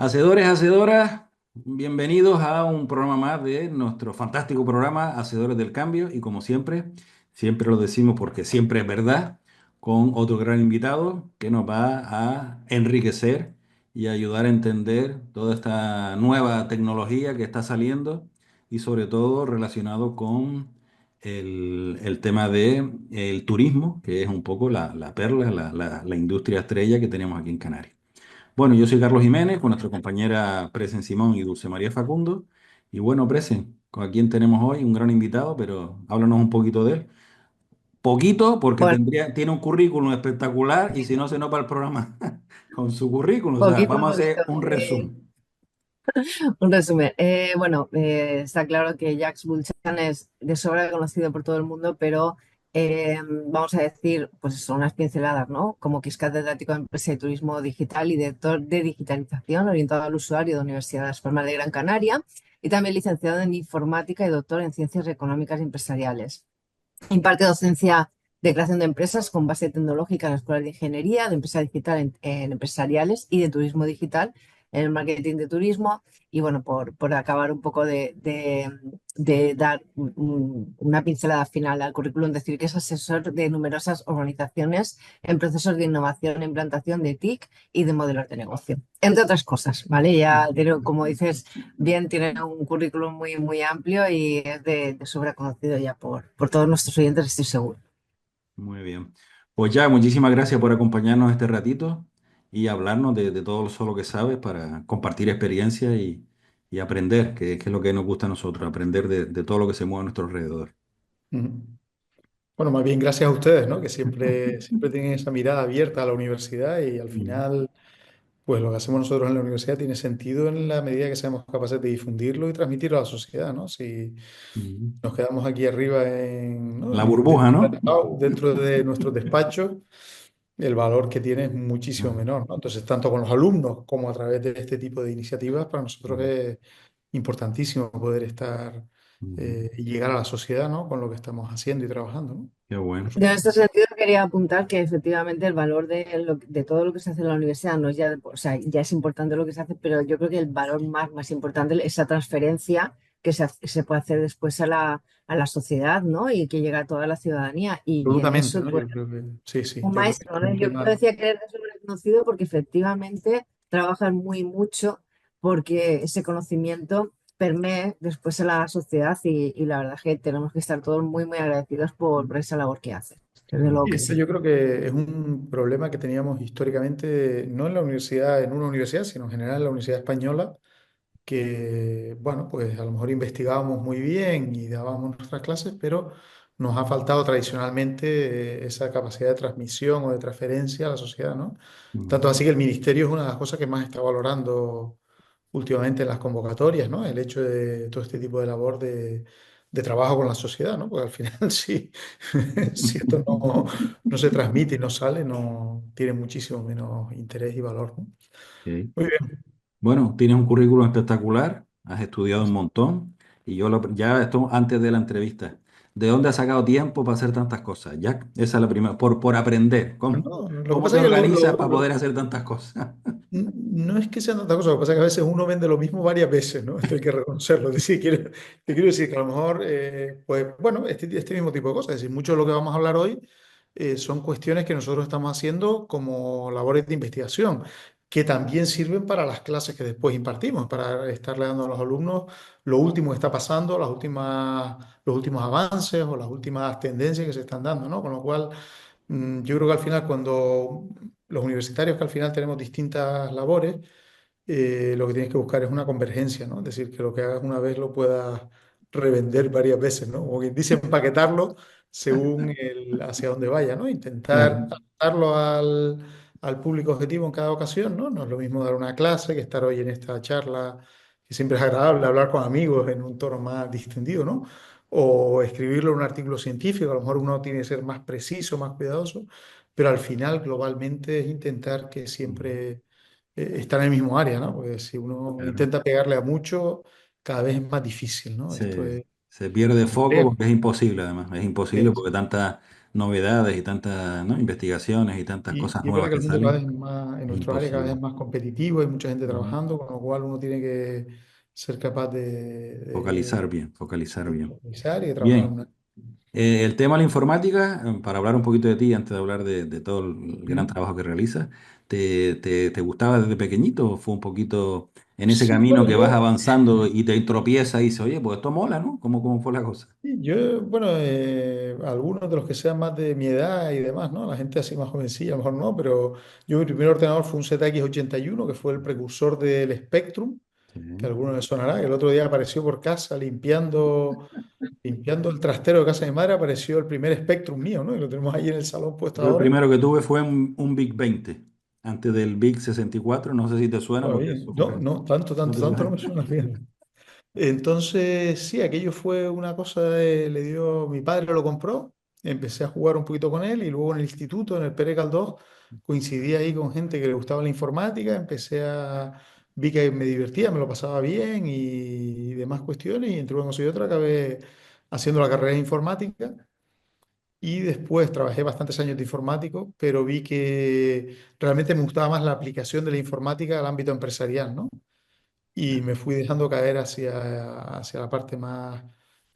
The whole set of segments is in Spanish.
Hacedores, hacedoras, bienvenidos a un programa más de nuestro fantástico programa Hacedores del Cambio y como siempre, siempre lo decimos porque siempre es verdad, con otro gran invitado que nos va a enriquecer y ayudar a entender toda esta nueva tecnología que está saliendo y sobre todo relacionado con el tema del turismo, que es un poco la perla, la industria estrella que tenemos aquí en Canarias. Bueno, yo soy Carlos Jiménez, con nuestra compañera Presen Simón y Dulce María Facundo. Y bueno, Presen, ¿con quién tenemos hoy? Un gran invitado, pero háblanos un poquito de él. Poquito, porque Bueno, tiene un currículum espectacular y si no, se no para el programa con su currículum. O sea, poquito, vamos a hacer poquito. un resumen. Un resumen. Está claro que Jacques Bulchan es de sobra conocido por todo el mundo, pero vamos a decir, pues son unas pinceladas, ¿no? Como que es catedrático de Empresa y Turismo Digital y director de digitalización orientado al usuario de Universidad de Las Palmas de Gran Canaria y también licenciado en Informática y doctor en Ciencias Económicas y Empresariales. Imparte docencia de creación de empresas con base tecnológica en las escuelas de ingeniería, de empresa digital en empresariales y de turismo digital en el marketing de turismo. Y bueno, por acabar un poco de dar una pincelada final al currículum, decir que es asesor de numerosas organizaciones en procesos de innovación e implantación de TIC y de modelos de negocio, entre otras cosas, ¿vale? Ya, pero como dices, bien, tiene un currículum muy, muy amplio y es de sobra conocido ya por todos nuestros oyentes, estoy seguro. Muy bien. Pues ya, muchísimas gracias por acompañarnos este ratito y hablarnos de todo lo que sabes para compartir experiencias y aprender, que es lo que nos gusta a nosotros, aprender de todo lo que se mueve a nuestro alrededor. Ujú. Bueno, más bien gracias a ustedes, ¿no? Que siempre tienen esa mirada abierta a la universidad y al Mm. final, pues lo que hacemos nosotros en la universidad tiene sentido en la medida que seamos capaces de difundirlo y transmitirlo a la sociedad, ¿no? Si Mm. nos quedamos aquí arriba en, ¿no? La burbuja, ¿no? Dentro de nuestros despachos, el valor que tiene es muchísimo Ah. menor, ¿no? Entonces, tanto con los alumnos como a través de este tipo de iniciativas, para nosotros Mm. es importantísimo poder estar Mm. y llegar a la sociedad, ¿no? Con lo que estamos haciendo y trabajando, ¿no? Qué bueno. En este sentido, quería apuntar que efectivamente el valor de todo lo que se hace en la universidad no es ya, o sea, ya es importante lo que se hace, pero yo creo que el valor más importante es esa transferencia que se puede hacer después a la sociedad, ¿no? Y que llega a toda la ciudadanía. Y en Absolutamente, eso, ¿no? pues, Yo creo que sí, sí, un yo creo que es maestro, ¿no? un Yo tema. decía que eres reconocido porque efectivamente trabajan muy mucho porque ese conocimiento permee después a la sociedad y la verdad es que tenemos que estar todos muy, muy agradecidos por esa labor que hacen. Desde luego Y que esto sí. yo creo que es un problema que teníamos históricamente, no en la universidad, en una universidad, sino en general en la Universidad Española, que, bueno, pues a lo mejor investigábamos muy bien y dábamos nuestras clases, pero nos ha faltado tradicionalmente esa capacidad de transmisión o de transferencia a la sociedad, ¿no? Mm. Tanto así que el ministerio es una de las cosas que más está valorando últimamente en las convocatorias, ¿no? El hecho de todo este tipo de labor de trabajo con la sociedad, ¿no? Porque al final, sí, si esto no se transmite y no sale, no tiene muchísimo menos interés y valor, ¿no? Ok. Muy bien. Bueno, tienes un currículum espectacular, has estudiado un montón y ya esto antes de la entrevista. ¿De dónde has sacado tiempo para hacer tantas cosas, Jack? Esa es la primera, por aprender. Bueno, lo que ¿Cómo pasa te es que organizas para poder hacer tantas cosas? no es que sean tantas cosas, lo que pasa es que a veces uno vende lo mismo varias veces, ¿no? Esto hay que reconocerlo. Es decir, te quiero decir que a lo mejor, pues bueno, este mismo tipo de cosas, es decir, mucho de lo que vamos a hablar hoy son cuestiones que nosotros estamos haciendo como labores de investigación, que también sirven para las clases que después impartimos, para estarle dando a los alumnos lo último que está pasando, los últimos avances o las últimas tendencias que se están dando, ¿no? Con lo cual, yo creo que al final cuando los universitarios que al final tenemos distintas labores, lo que tienes que buscar es una convergencia, ¿no? Es decir, que lo que hagas una vez lo puedas revender varias veces, ¿no? O quien dice empaquetarlo según hacia dónde vaya, ¿no? Intentar Claro. adaptarlo al público objetivo en cada ocasión, ¿no? No es lo mismo dar una clase que estar hoy en esta charla, que siempre es agradable hablar con amigos en un tono más distendido, ¿no? O escribirlo en un artículo científico, a lo mejor uno tiene que ser más preciso, más cuidadoso, pero al final globalmente es intentar que siempre está en el mismo área, ¿no? Porque si uno Claro. intenta pegarle a mucho, cada vez es más difícil, ¿no? Esto Se, es se pierde foco complejo. porque es imposible, además. Es imposible Es- porque novedades y tantas, ¿no? investigaciones y tantas cosas Y es verdad nuevas que que el mundo cada salen, vez es más, en es nuestro área cada vez imposible. es más competitivo, hay mucha gente Ujú. trabajando, con lo cual uno tiene que ser capaz Focalizar bien, focalizar de bien. focalizar y de trabajar en Bien, una... el tema de la informática, para hablar un poquito de ti, antes de hablar de todo el gran ¿Mm? trabajo que realizas, ¿te gustaba desde pequeñito o fue un poquito en ese Sí, camino bueno, que vas avanzando y te tropiezas y dices, oye, pues esto mola, ¿no? ¿Cómo fue la cosa? bueno, algunos de los que sean más de mi edad y demás, ¿no? La gente así más jovencilla, a lo mejor no, pero yo mi primer ordenador fue un ZX81, que fue el precursor del Spectrum, Sí. que a algunos les sonará, que el otro día apareció por casa limpiando el trastero de casa de mi madre, apareció el primer Spectrum mío, ¿no? Y lo tenemos ahí en el salón puesto Yo el ahora. primero que tuve fue un Big 20, antes del Big 64, no sé si te suena Bueno, porque bien. eso No, fue... no, tanto, ¿No tanto, te tanto no suena? me suena bien. Entonces, sí, aquello fue una cosa, le dio, mi padre lo compró, empecé a jugar un poquito con él y luego en el instituto, en el Pere Galdós, coincidí ahí con gente que le gustaba la informática, vi que me divertía, me lo pasaba bien y demás cuestiones y entre una cosa y otra acabé haciendo la carrera de informática y después trabajé bastantes años de informático, pero vi que realmente me gustaba más la aplicación de la informática al ámbito empresarial, ¿no? Y me fui dejando caer hacia la parte más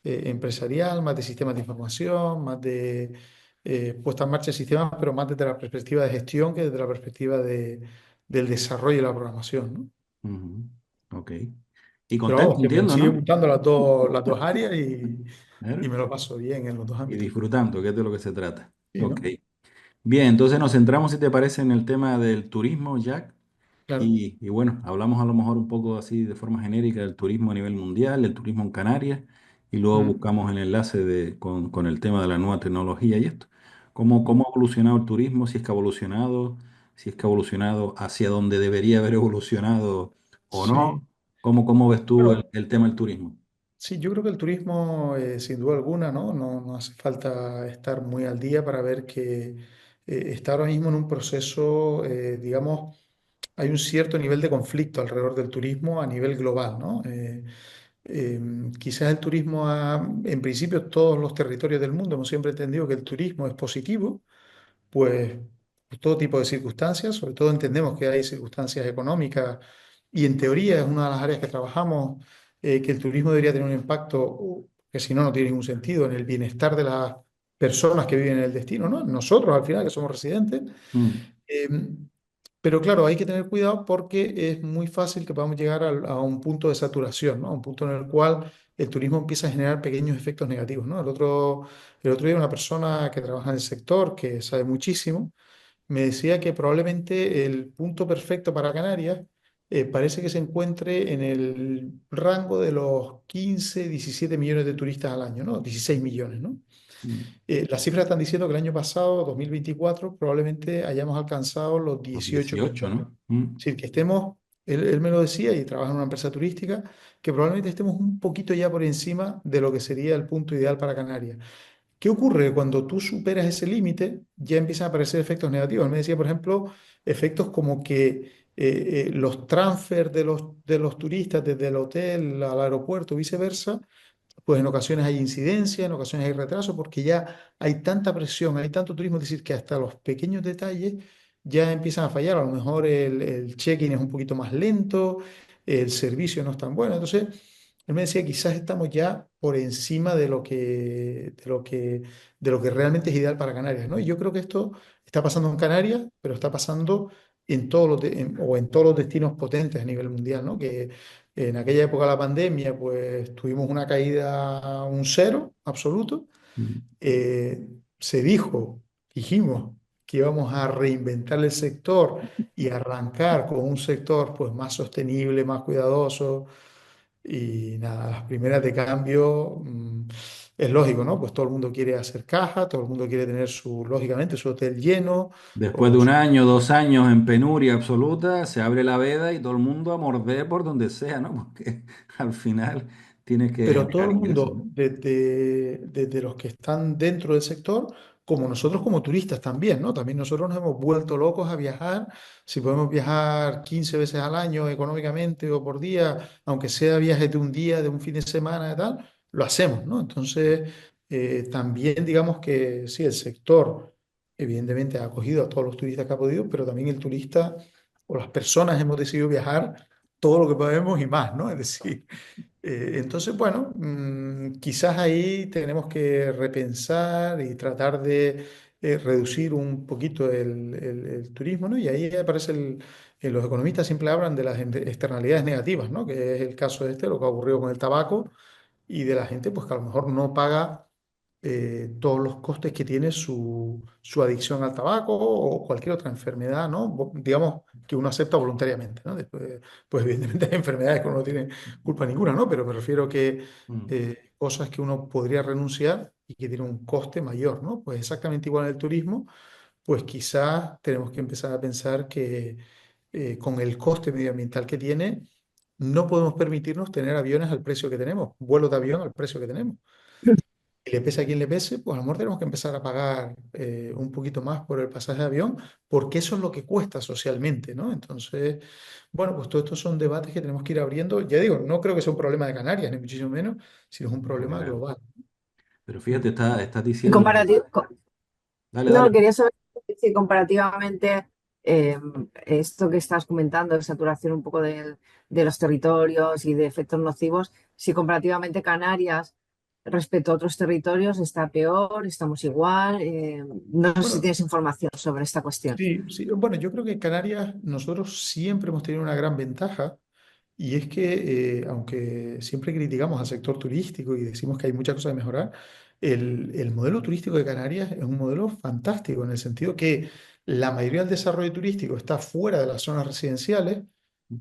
empresarial, más de sistemas de información, más de puesta en marcha de sistemas, pero más desde la perspectiva de gestión que desde la perspectiva del desarrollo y la programación, ¿no? Ujú. Ok. Y Pero contento, vamos, que me entiendo, sigue ¿no? gustando las dos áreas y Claro. me lo paso bien en los dos Y ámbitos. disfrutando, que es de lo que se trata. Sí, Ok. ¿no? Bien, entonces nos centramos, si te parece, en el tema del turismo, Jack. Claro. Y bueno, hablamos a lo mejor un poco así de forma genérica del turismo a nivel mundial, el turismo en Canarias, y luego Mm, buscamos el enlace con el tema de la nueva tecnología y esto. ¿Cómo ha evolucionado el turismo? Si es que ha evolucionado, si es que ha evolucionado hacia donde debería haber evolucionado o no. sí. ¿Cómo ves tú Bueno, el tema del turismo? sí, yo creo que el turismo, sin duda alguna, ¿no? No hace falta estar muy al día para ver que está ahora mismo en un proceso, digamos, hay un cierto nivel de conflicto alrededor del turismo a nivel global, ¿no? Quizás el turismo, en principio, todos los territorios del mundo hemos siempre entendido que el turismo es positivo, pues por todo tipo de circunstancias, sobre todo entendemos que hay circunstancias económicas y en teoría es una de las áreas que trabajamos, que el turismo debería tener un impacto, que si no, no tiene ningún sentido, en el bienestar de las personas que viven en el destino, ¿no? Nosotros al final, que somos residentes. Mm, Eh, pero claro, hay que tener cuidado porque es muy fácil que podamos llegar a un punto de saturación, ¿no? A un punto en el cual el turismo empieza a generar pequeños efectos negativos, ¿no? El otro día una persona que trabaja en el sector, que sabe muchísimo, me decía que probablemente el punto perfecto para Canarias parece que se encuentre en el rango de los 15, 17 millones de turistas al año, ¿no? 16 millones, ¿no? mm. Las cifras están diciendo que el año pasado, 2024, probablemente hayamos alcanzado los Los 18 18, millones. ¿no? Mm, Es decir, que estemos, él me lo decía y trabaja en una empresa turística, que probablemente estemos un poquito ya por encima de lo que sería el punto ideal para Canarias. ¿Qué ocurre? Cuando tú superas ese límite, ya empiezan a aparecer efectos negativos. Él me decía, por ejemplo, efectos como que los transfers de los turistas desde el hotel al aeropuerto, viceversa, pues en ocasiones hay incidencia, en ocasiones hay retraso, porque ya hay tanta presión, hay tanto turismo, es decir, que hasta los pequeños detalles ya empiezan a fallar. A lo mejor el check-in es un poquito más lento, el servicio no es tan bueno. Entonces, él me decía, quizás estamos ya por encima de lo que realmente es ideal para Canarias, ¿no? Y yo creo que esto está pasando en Canarias, pero está pasando en todos los destinos potentes a nivel mundial, ¿no? Que en aquella época de la pandemia, pues tuvimos una caída a un cero absoluto. mm. Eh, dijimos que íbamos a reinventar el sector y arrancar con un sector pues más sostenible, más cuidadoso. Y nada, las primeras de cambio, es lógico, ¿no? Pues todo el mundo quiere hacer caja, todo el mundo quiere tener lógicamente, su hotel lleno. Después de O un su- año, 2 años en penuria absoluta, se abre la veda y todo el mundo a morder por donde sea, ¿no? Porque al final tienes que Pero todo generar el ingresos, mundo, ¿no? desde los que están dentro del sector, como nosotros como turistas también, ¿no? También nosotros nos hemos vuelto locos a viajar. Si podemos viajar 15 veces al año económicamente o por día, aunque sea viajes de un día, de un fin de semana y tal, lo hacemos, ¿no? Entonces, También digamos que sí, el sector evidentemente ha acogido a todos los turistas que ha podido, pero también el turista o las personas hemos decidido viajar todo lo que podemos y más, ¿no? Es decir, entonces, bueno, quizás ahí tenemos que repensar y tratar de reducir un poquito el turismo, ¿no? Y ahí aparece los economistas siempre hablan de las externalidades negativas, ¿no? Que es el caso este, lo que ha ocurrido con el tabaco y de la gente, pues que a lo mejor no paga todos los costes que tiene su adicción al tabaco o cualquier otra enfermedad, ¿no? Digamos que uno acepta voluntariamente, ¿no? Después, pues evidentemente hay enfermedades que uno no tiene culpa ninguna, ¿no? Pero me refiero que Mm. cosas que uno podría renunciar y que tienen un coste mayor, ¿no? Pues exactamente igual en el turismo, pues quizás tenemos que empezar a pensar que con el coste medioambiental que tiene, no podemos permitirnos tener aviones al precio que tenemos, vuelos de avión al precio que tenemos. Y le pese a quien le pese, pues a lo mejor tenemos que empezar a pagar un poquito más por el pasaje de avión, porque eso es lo que cuesta socialmente, ¿no? Entonces, bueno, pues todos estos son debates que tenemos que ir abriendo. Ya digo, no creo que sea un problema de Canarias, ni muchísimo menos, sino es un No, problema claro. global. Pero fíjate, estás Y diciendo... Dale, no, dale. quería saber si comparativamente eh, esto que estás comentando, de saturación un poco de los territorios y de efectos nocivos, si comparativamente Canarias respecto a otros territorios está peor, estamos igual. No sé si Bueno, tienes información sobre esta cuestión. sí, sí. Bueno, yo creo que en Canarias nosotros siempre hemos tenido una gran ventaja. Y es que, aunque siempre criticamos al sector turístico y decimos que hay muchas cosas que mejorar, el modelo turístico de Canarias es un modelo fantástico en el sentido que la mayoría del desarrollo turístico está fuera de las zonas residenciales,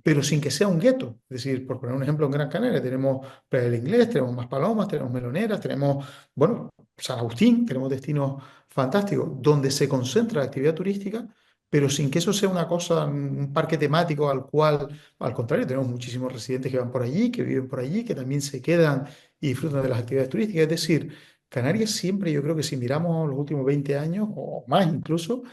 pero sin que sea un gueto. Es decir, por poner un ejemplo, en Gran Canaria tenemos Playa del Inglés, tenemos Maspalomas, tenemos Meloneras, tenemos, bueno, San Agustín, tenemos destinos fantásticos donde se concentra la actividad turística, pero sin que eso sea una cosa, un parque temático al cual, al contrario, tenemos muchísimos residentes que van por allí, que viven por allí, que también se quedan y disfrutan de las actividades turísticas. Es decir, Canarias siempre, yo creo que si miramos los últimos 20 años o más incluso,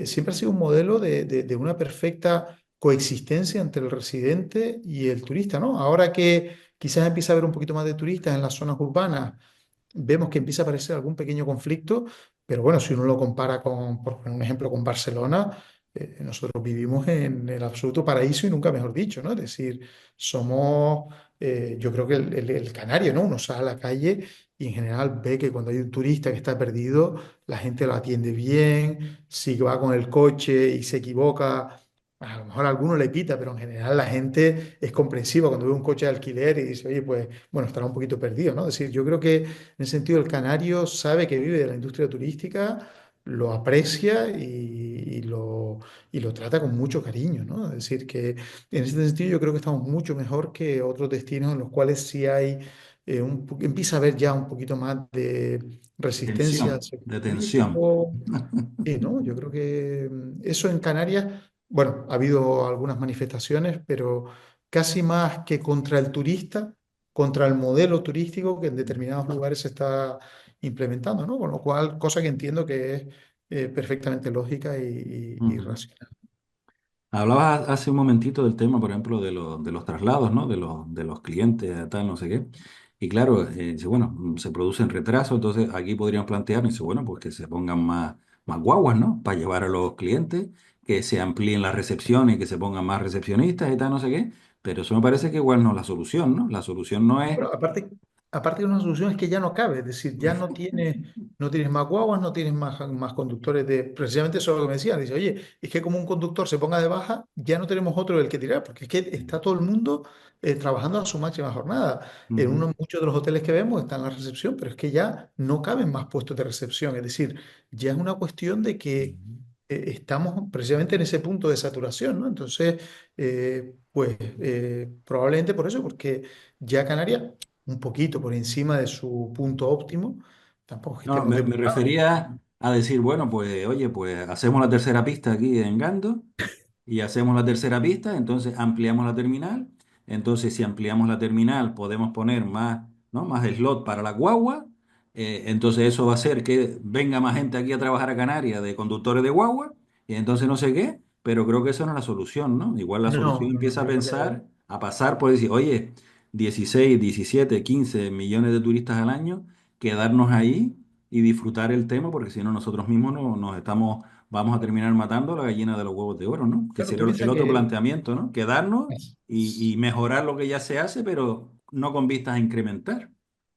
siempre ha sido un modelo de una perfecta coexistencia entre el residente y el turista, ¿no? Ahora que quizás empieza a haber un poquito más de turistas en las zonas urbanas, vemos que empieza a aparecer algún pequeño conflicto, pero bueno, si uno lo compara con, por poner un ejemplo, con Barcelona, nosotros vivimos en el absoluto paraíso y nunca mejor dicho, ¿no? Es decir, somos, yo creo que el canario, ¿no? Uno sale a la calle y en general ve que cuando hay un turista que está perdido, la gente lo atiende bien, si va con el coche y se equivoca. A lo mejor a alguno le pita, pero en general la gente es comprensiva cuando ve un coche de alquiler y dice, oye, pues bueno, estará un poquito perdido, ¿no? Es decir, yo creo que en ese sentido el canario sabe que vive de la industria turística, lo aprecia y lo trata con mucho cariño, ¿no? Es decir, que en ese sentido yo creo que estamos mucho mejor que otros destinos en los cuales sí hay, empieza a haber ya un poquito más de resistencia al Tensión, sector de tensión. turístico. Sí, ¿no? Yo creo que eso en Canarias, bueno, ha habido algunas manifestaciones, pero casi más que contra el turista, contra el modelo turístico que en determinados lugares se está implementando, ¿no? Con lo cual, cosa que entiendo que es perfectamente lógica y Ujú. racional. Hablabas hace un momentito del tema, por ejemplo, de los traslados, ¿no? De los clientes, tal, no sé qué. Y claro, dice, bueno, se producen retrasos, entonces aquí podríamos plantear, dice, bueno, pues que se pongan más guaguas, ¿no? Para llevar a los clientes, que se amplíen las recepciones, que se pongan más recepcionistas y tal, no sé qué. Pero eso me parece que igual no es la solución, ¿no? La solución no es... Bueno, aparte de una solución es que ya no cabe, es decir, ya no tienes más guaguas, no tienes más conductores de, precisamente eso es lo que me decían, dice, oye, es que como un conductor se ponga de baja, ya no tenemos otro del que tirar, porque es que está todo el mundo trabajando a su máxima jornada. En Ujú, muchos de los hoteles que vemos están en la recepción, pero es que ya no caben más puestos de recepción, es decir, ya es una cuestión de que ujú. estamos precisamente en ese punto de saturación, ¿no? Entonces, pues probablemente por eso, porque ya Canarias, un poquito por encima de su punto óptimo, tampoco es que No, estemos me desbordados. refería a decir, bueno, pues, oye, pues hacemos la tercera pista aquí en Gando y hacemos la tercera pista, entonces ampliamos la terminal. Entonces, si ampliamos la terminal, podemos poner más, ¿no? Más slot para la guagua. Entonces, eso va a hacer que venga más gente aquí a trabajar a Canarias de conductores de guagua. Y entonces, no sé qué, pero creo que eso no es la solución, ¿no? Igual la No, solución no, no, empieza a yo creo que pensar, a pasar por decir, oye, 16 17 15 millones de turistas al año. quedarnos ahí y disfrutar el tema, porque si no nosotros mismos nos estamos, vamos a terminar matando la gallina de los huevos de oro, ¿no? Que Claro, sería tú el piensas otro que planteamiento, ¿no? Quedarnos y mejorar lo que ya se hace, pero no con vistas a incrementar.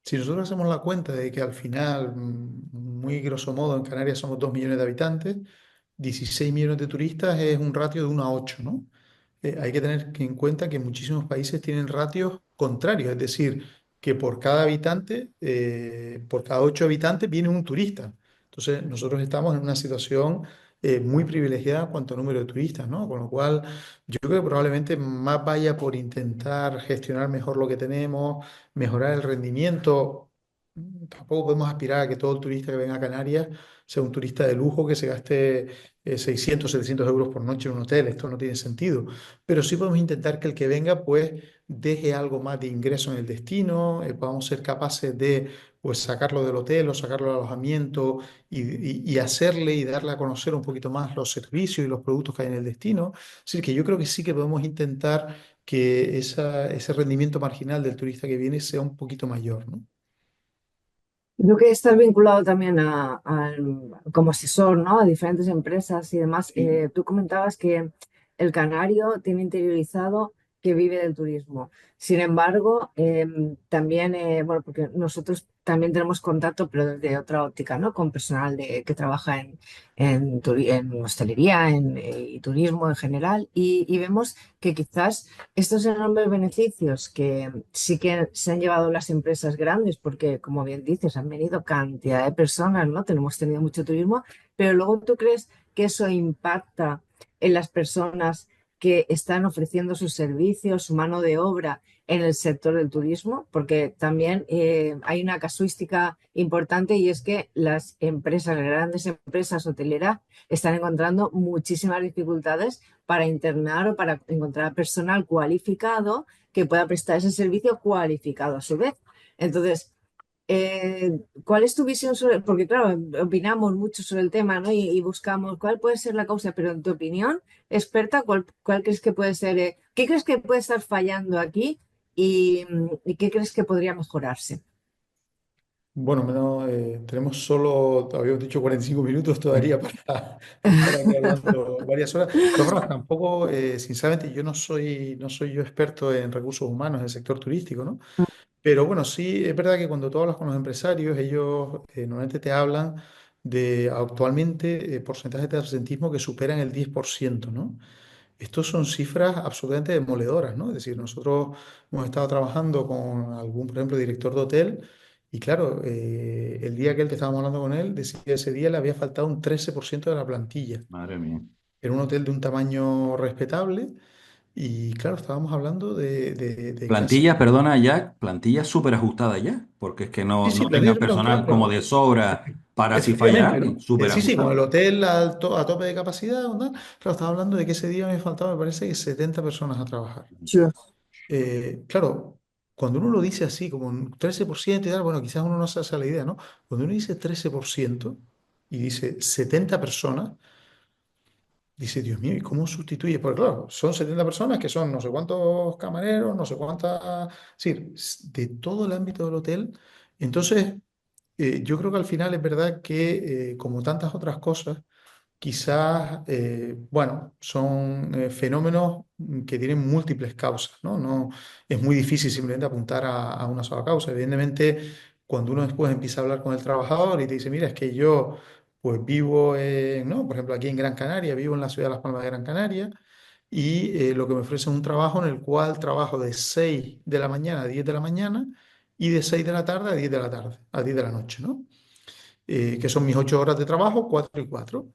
si nosotros hacemos la cuenta de que al final, muy grosso modo, en Canarias somos 2 millones de habitantes, 16 millones de turistas es un ratio de 1 a 8, ¿no? Hay que tener en cuenta que muchísimos países tienen ratios contrarios, es decir, que por cada 8 habitantes viene un turista. Entonces, nosotros estamos en una situación muy privilegiada en cuanto a número de turistas, ¿no? Con lo cual, yo creo que probablemente más vaya por intentar gestionar mejor lo que tenemos, mejorar el rendimiento. Tampoco podemos aspirar a que todo el turista que venga a Canarias sea un turista de lujo que se gaste 600, 700 euros por noche en un hotel. Esto no tiene sentido. Pero sí podemos intentar que el que venga pues deje algo más de ingreso en el destino, podamos ser capaces de pues sacarlo del hotel o sacarlo del alojamiento y hacerle y darle a conocer un poquito más los servicios y los productos que hay en el destino. Así que yo creo que sí que podemos intentar que ese rendimiento marginal del turista que viene sea un poquito mayor, ¿no? Creo que estás vinculado también como asesor, ¿no? A diferentes empresas y demás. Sí. Tú comentabas que el canario tiene interiorizado que vive del turismo. Sin embargo, también, bueno, porque nosotros también tenemos contacto, pero desde otra óptica, ¿no? Con personal que trabaja en hostelería y turismo en general y vemos que quizás estos enormes beneficios que sí que se han llevado las empresas grandes, porque como bien dices, han venido cantidad de personas, ¿no? Tenemos tenido mucho turismo, pero luego tú crees que eso impacta en las personas que están ofreciendo sus servicios, su mano de obra en el sector del turismo, porque también hay una casuística importante y es que las empresas, las grandes empresas hoteleras, están encontrando muchísimas dificultades para internar o para encontrar personal cualificado que pueda prestar ese servicio cualificado a su vez. Entonces, ¿cuál es tu visión sobre? Porque claro, opinamos mucho sobre el tema, ¿no? Y buscamos cuál puede ser la causa, pero en tu opinión, experta, ¿cuál crees que puede ser? ¿Qué crees que puede estar fallando aquí y qué crees que podría mejorarse? Bueno, tenemos solo, habíamos dicho 45 minutos todavía para estar aquí hablando varias horas. De todas formas, tampoco, sinceramente, yo no soy yo experto en recursos humanos en el sector turístico, ¿no? Pero bueno, sí, es verdad que cuando tú hablas con los empresarios, ellos normalmente te hablan de actualmente porcentajes de absentismo que superan el 10%, ¿no? Estos son cifras absolutamente demoledoras, ¿no? Es decir, nosotros hemos estado trabajando con algún, por ejemplo, director de hotel y claro, el día que estábamos hablando con él, decía que ese día le había faltado un 13% de la plantilla. Madre mía. Era un hotel de un tamaño respetable y claro, estábamos hablando de casi... Plantilla, perdona, Jack, plantilla súper ajustada ya, porque es que Sí, no sí, tengan plantilla superajustada, personal como de sobra para si falla efectivamente, alguien, ¿no? súper Sí, sí, con el ajustado. hotel a tope de capacidad, ¿no? Claro, estaba hablando de que ese día me faltaba, me parece que 70 personas a trabajar. Sí. Claro, cuando uno lo dice así, como un 13% y tal, bueno, quizás uno no se hace la idea, ¿no? Cuando uno dice 13% y dice 70 personas, dice, Dios mío, ¿y cómo sustituye? Porque claro, son 70 personas que son no sé cuántos camareros, no sé cuántas, es decir, de todo el ámbito del hotel. Entonces, yo creo que al final es verdad que, como tantas otras cosas, quizás, bueno, son fenómenos que tienen múltiples causas, ¿no? No es muy difícil simplemente apuntar a una sola causa. Evidentemente, cuando uno después empieza a hablar con el trabajador y te dice, mira, es que yo pues vivo, ¿no? Por ejemplo, aquí en Gran Canaria, vivo en la ciudad de Las Palmas de Gran Canaria y lo que me ofrecen es un trabajo en el cual trabajo de 6 de la mañana a 10 de la mañana y de 6 de la tarde a 10 de la tarde, a 10 de la noche, ¿no? Que son mis 8 horas de trabajo, 4 y 4.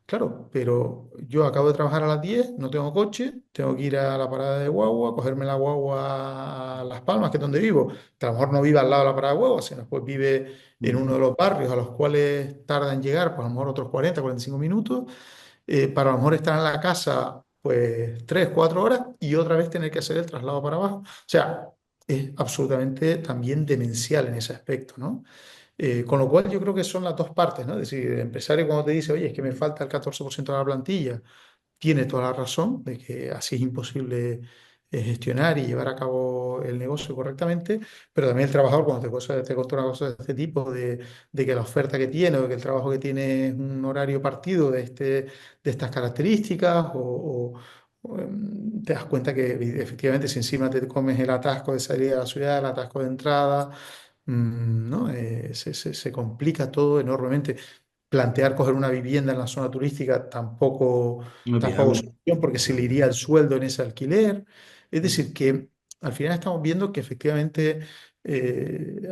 Claro, pero yo acabo de trabajar a las 10, no tengo coche, tengo que ir a la parada de guagua, cogerme la guagua a Las Palmas, que es donde vivo, que a lo mejor no vive al lado de la parada de guagua, sino después vive en uno de los barrios a los cuales tarda en llegar, pues a lo mejor otros 40, 45 minutos, para a lo mejor estar en la casa pues 3, 4 horas y otra vez tener que hacer el traslado para abajo. O sea, es absolutamente también demencial en ese aspecto, ¿no? Con lo cual yo creo que son las dos partes, ¿no? Es decir, el empresario cuando te dice, oye, es que me falta el 14% de la plantilla, tiene toda la razón de que así es imposible gestionar y llevar a cabo el negocio correctamente, pero también el trabajador cuando te cuenta una cosa de este tipo, de que la oferta que tiene o de que el trabajo que tiene es un horario partido de estas características te das cuenta que efectivamente si encima te comes el atasco de salida de la ciudad, el atasco de entrada, ¿no? Se complica todo enormemente. Plantear coger una vivienda en la zona turística No es tampoco es viable. solución porque se le iría el sueldo en ese alquiler. Es decir, que al final estamos viendo que efectivamente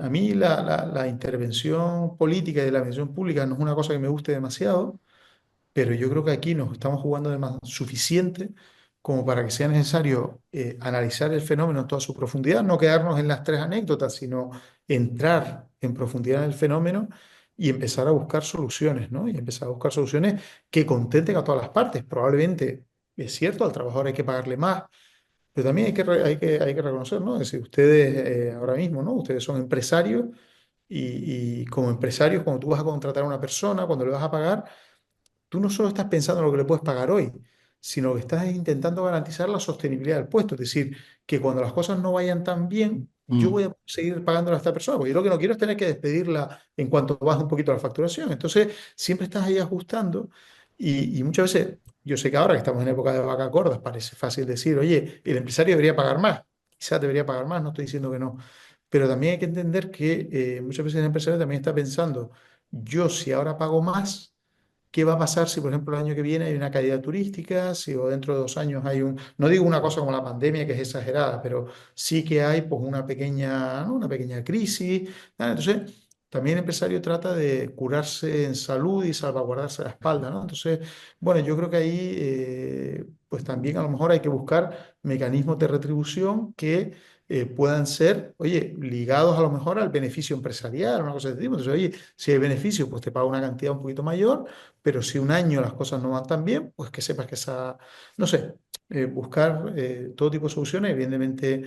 a mí la intervención política y la intervención pública no es una cosa que me guste demasiado, pero yo creo que aquí nos estamos jugando de más suficiente como para que sea necesario analizar el fenómeno en toda su profundidad, no quedarnos en las tres anécdotas, sino entrar en profundidad en el fenómeno y empezar a buscar soluciones, ¿no? Y empezar a buscar soluciones que contenten a todas las partes. Probablemente, es cierto, al trabajador hay que pagarle más, pero también hay que reconocer, ¿no? Es decir, ustedes ahora mismo, ¿no? Ustedes son empresarios y como empresarios, cuando tú vas a contratar a una persona, cuando le vas a pagar, tú no solo estás pensando en lo que le puedes pagar hoy, sino que estás intentando garantizar la sostenibilidad del puesto. Es decir, que cuando las cosas no vayan tan bien, yo Mm. voy a seguir pagándole a esta persona, porque yo lo que no quiero es tener que despedirla en cuanto baje un poquito la facturación. Entonces, siempre estás ahí ajustando y muchas veces, yo sé que ahora que estamos en época de vacas gordas, parece fácil decir, oye, el empresario debería pagar más. Quizás debería pagar más, no estoy diciendo que no. Pero también hay que entender que muchas veces el empresario también está pensando, yo si ahora pago más, ¿qué va a pasar si, por ejemplo, el año que viene hay una caída turística? Si o dentro de 2 años hay no digo una cosa como la pandemia que es exagerada, pero sí que hay pues una pequeña, ¿no? Una pequeña crisis. Entonces, también el empresario trata de curarse en salud y salvaguardarse la espalda, ¿no? Entonces, bueno, yo creo que ahí, pues también a lo mejor hay que buscar mecanismos de retribución que puedan ser, oye, ligados a lo mejor al beneficio empresarial, una cosa de este tipo. Entonces, oye, si hay beneficio, pues te paga una cantidad un poquito mayor, pero si un año las cosas no van tan bien, pues que sepas que no sé, buscar todo tipo de soluciones. Evidentemente,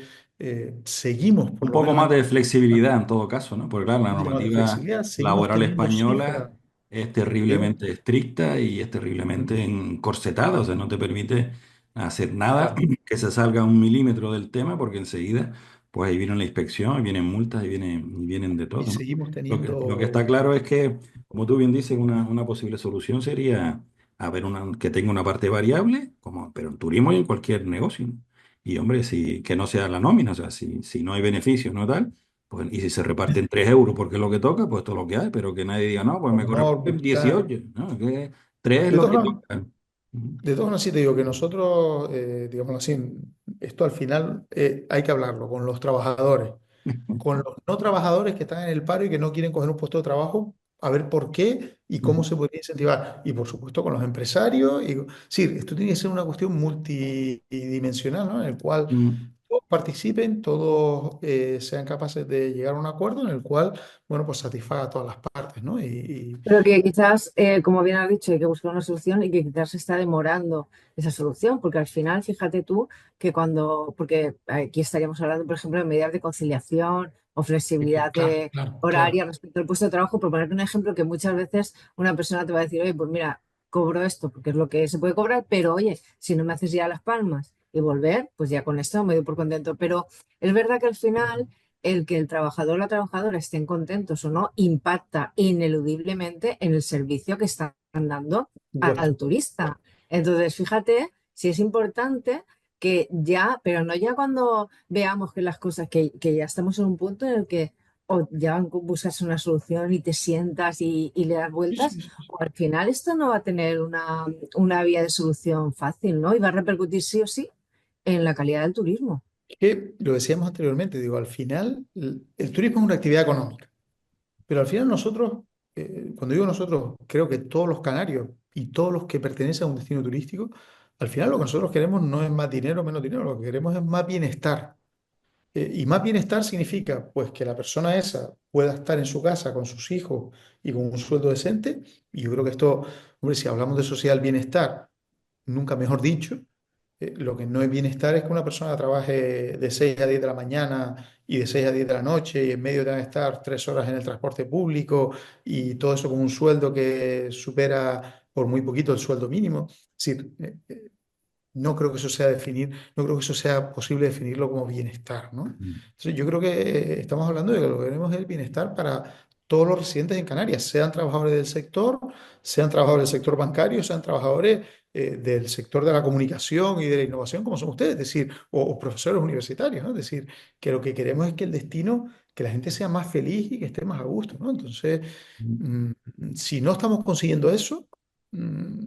seguimos, por Un lo poco menos más aquí, de flexibilidad en todo caso, ¿no? Porque claro, un la poquito más de normativa flexibilidad, seguimos laboral teniendo española cifras. es Dime. terriblemente estricta y es terriblemente encorsetada, o sea, no te permite hacer nada Claro. que se salga un milímetro del tema, porque enseguida, pues ahí viene la inspección, y vienen multas, y vienen de Y todo, ¿no? seguimos Lo que está teniendo. claro es que, como tú bien dices, una posible solución sería haber que tenga una parte variable, pero en turismo y en cualquier negocio, ¿no? Y hombre, que no sea la nómina, o sea, si no hay beneficios, no tal, pues, y si se reparten 3 euros porque es lo que toca, pues todo lo que hay, pero que nadie diga, no, pues me Por corresponden 18, ¿no? Que 3 es De lo todas que formas, toca. Ujú. de todas formas, sí te digo que nosotros, digamos así, esto al final hay que hablarlo con los trabajadores, con los no trabajadores que están en el paro y que no quieren coger un puesto de trabajo, a ver por qué y cómo Ujú. se podría incentivar. Y por supuesto con los empresarios. Sí, esto tiene que ser una cuestión multidimensional, ¿no? En el cual Mm. todos participen, todos sean capaces de llegar a un acuerdo en el cual, bueno, pues satisfaga a todas las partes, ¿no? Pero que quizás, como bien has dicho, hay que buscar una solución y que quizás se está demorando esa solución, porque al final, fíjate tú que porque aquí estaríamos hablando, por ejemplo, de medidas de conciliación o flexibilidad Claro, claro, horaria claro. respecto al puesto de trabajo, por ponerte un ejemplo que muchas veces una persona te va a decir, oye, pues mira, cobro esto porque es lo que se puede cobrar, pero oye, si no me haces ya las palmas y volver, pues ya con esto me doy por contento. Pero es verdad que al final el que el trabajador o la trabajadora estén contentos o no impacta ineludiblemente en el servicio que están dando Por al supuesto. turista. Entonces, fíjate si es importante que ya, pero no ya cuando veamos que las cosas, que ya estamos en un punto en el que o ya buscas una solución y te sientas y le das Sí, vueltas, sí, sí, sí. o al final esto no va a tener una vía de solución fácil, ¿no? Y va a repercutir sí o sí en la calidad del turismo. Que lo decíamos anteriormente, digo, al final el turismo es una actividad económica, pero al final nosotros, cuando digo nosotros, creo que todos los canarios y todos los que pertenecen a un destino turístico, al final lo que nosotros queremos no es más dinero o menos dinero, lo que queremos es más bienestar. Y más bienestar significa pues que la persona esa pueda estar en su casa con sus hijos y con un sueldo decente. Y yo creo que esto, hombre, si hablamos de social bienestar, nunca mejor dicho. Lo que no es bienestar es que una persona trabaje de 6 a 10 de la mañana y de 6 a 10 de la noche y en medio tenga que estar 3 horas en el transporte público y todo eso con un sueldo que supera por muy poquito el sueldo mínimo. Es decir, no creo que eso sea definir, no creo que eso sea posible definirlo como bienestar, ¿no? Mm. Entonces, yo creo que estamos hablando de que lo que queremos es el bienestar para todos los residentes en Canarias, sean trabajadores del sector, sean trabajadores del sector bancario, sean trabajadores del sector de la comunicación y de la innovación, como son ustedes, es decir, o profesores universitarios, ¿no? Es decir, que lo que queremos es que el destino, que la gente sea más feliz y que esté más a gusto, ¿no? Entonces, mm, si no estamos consiguiendo eso, mm,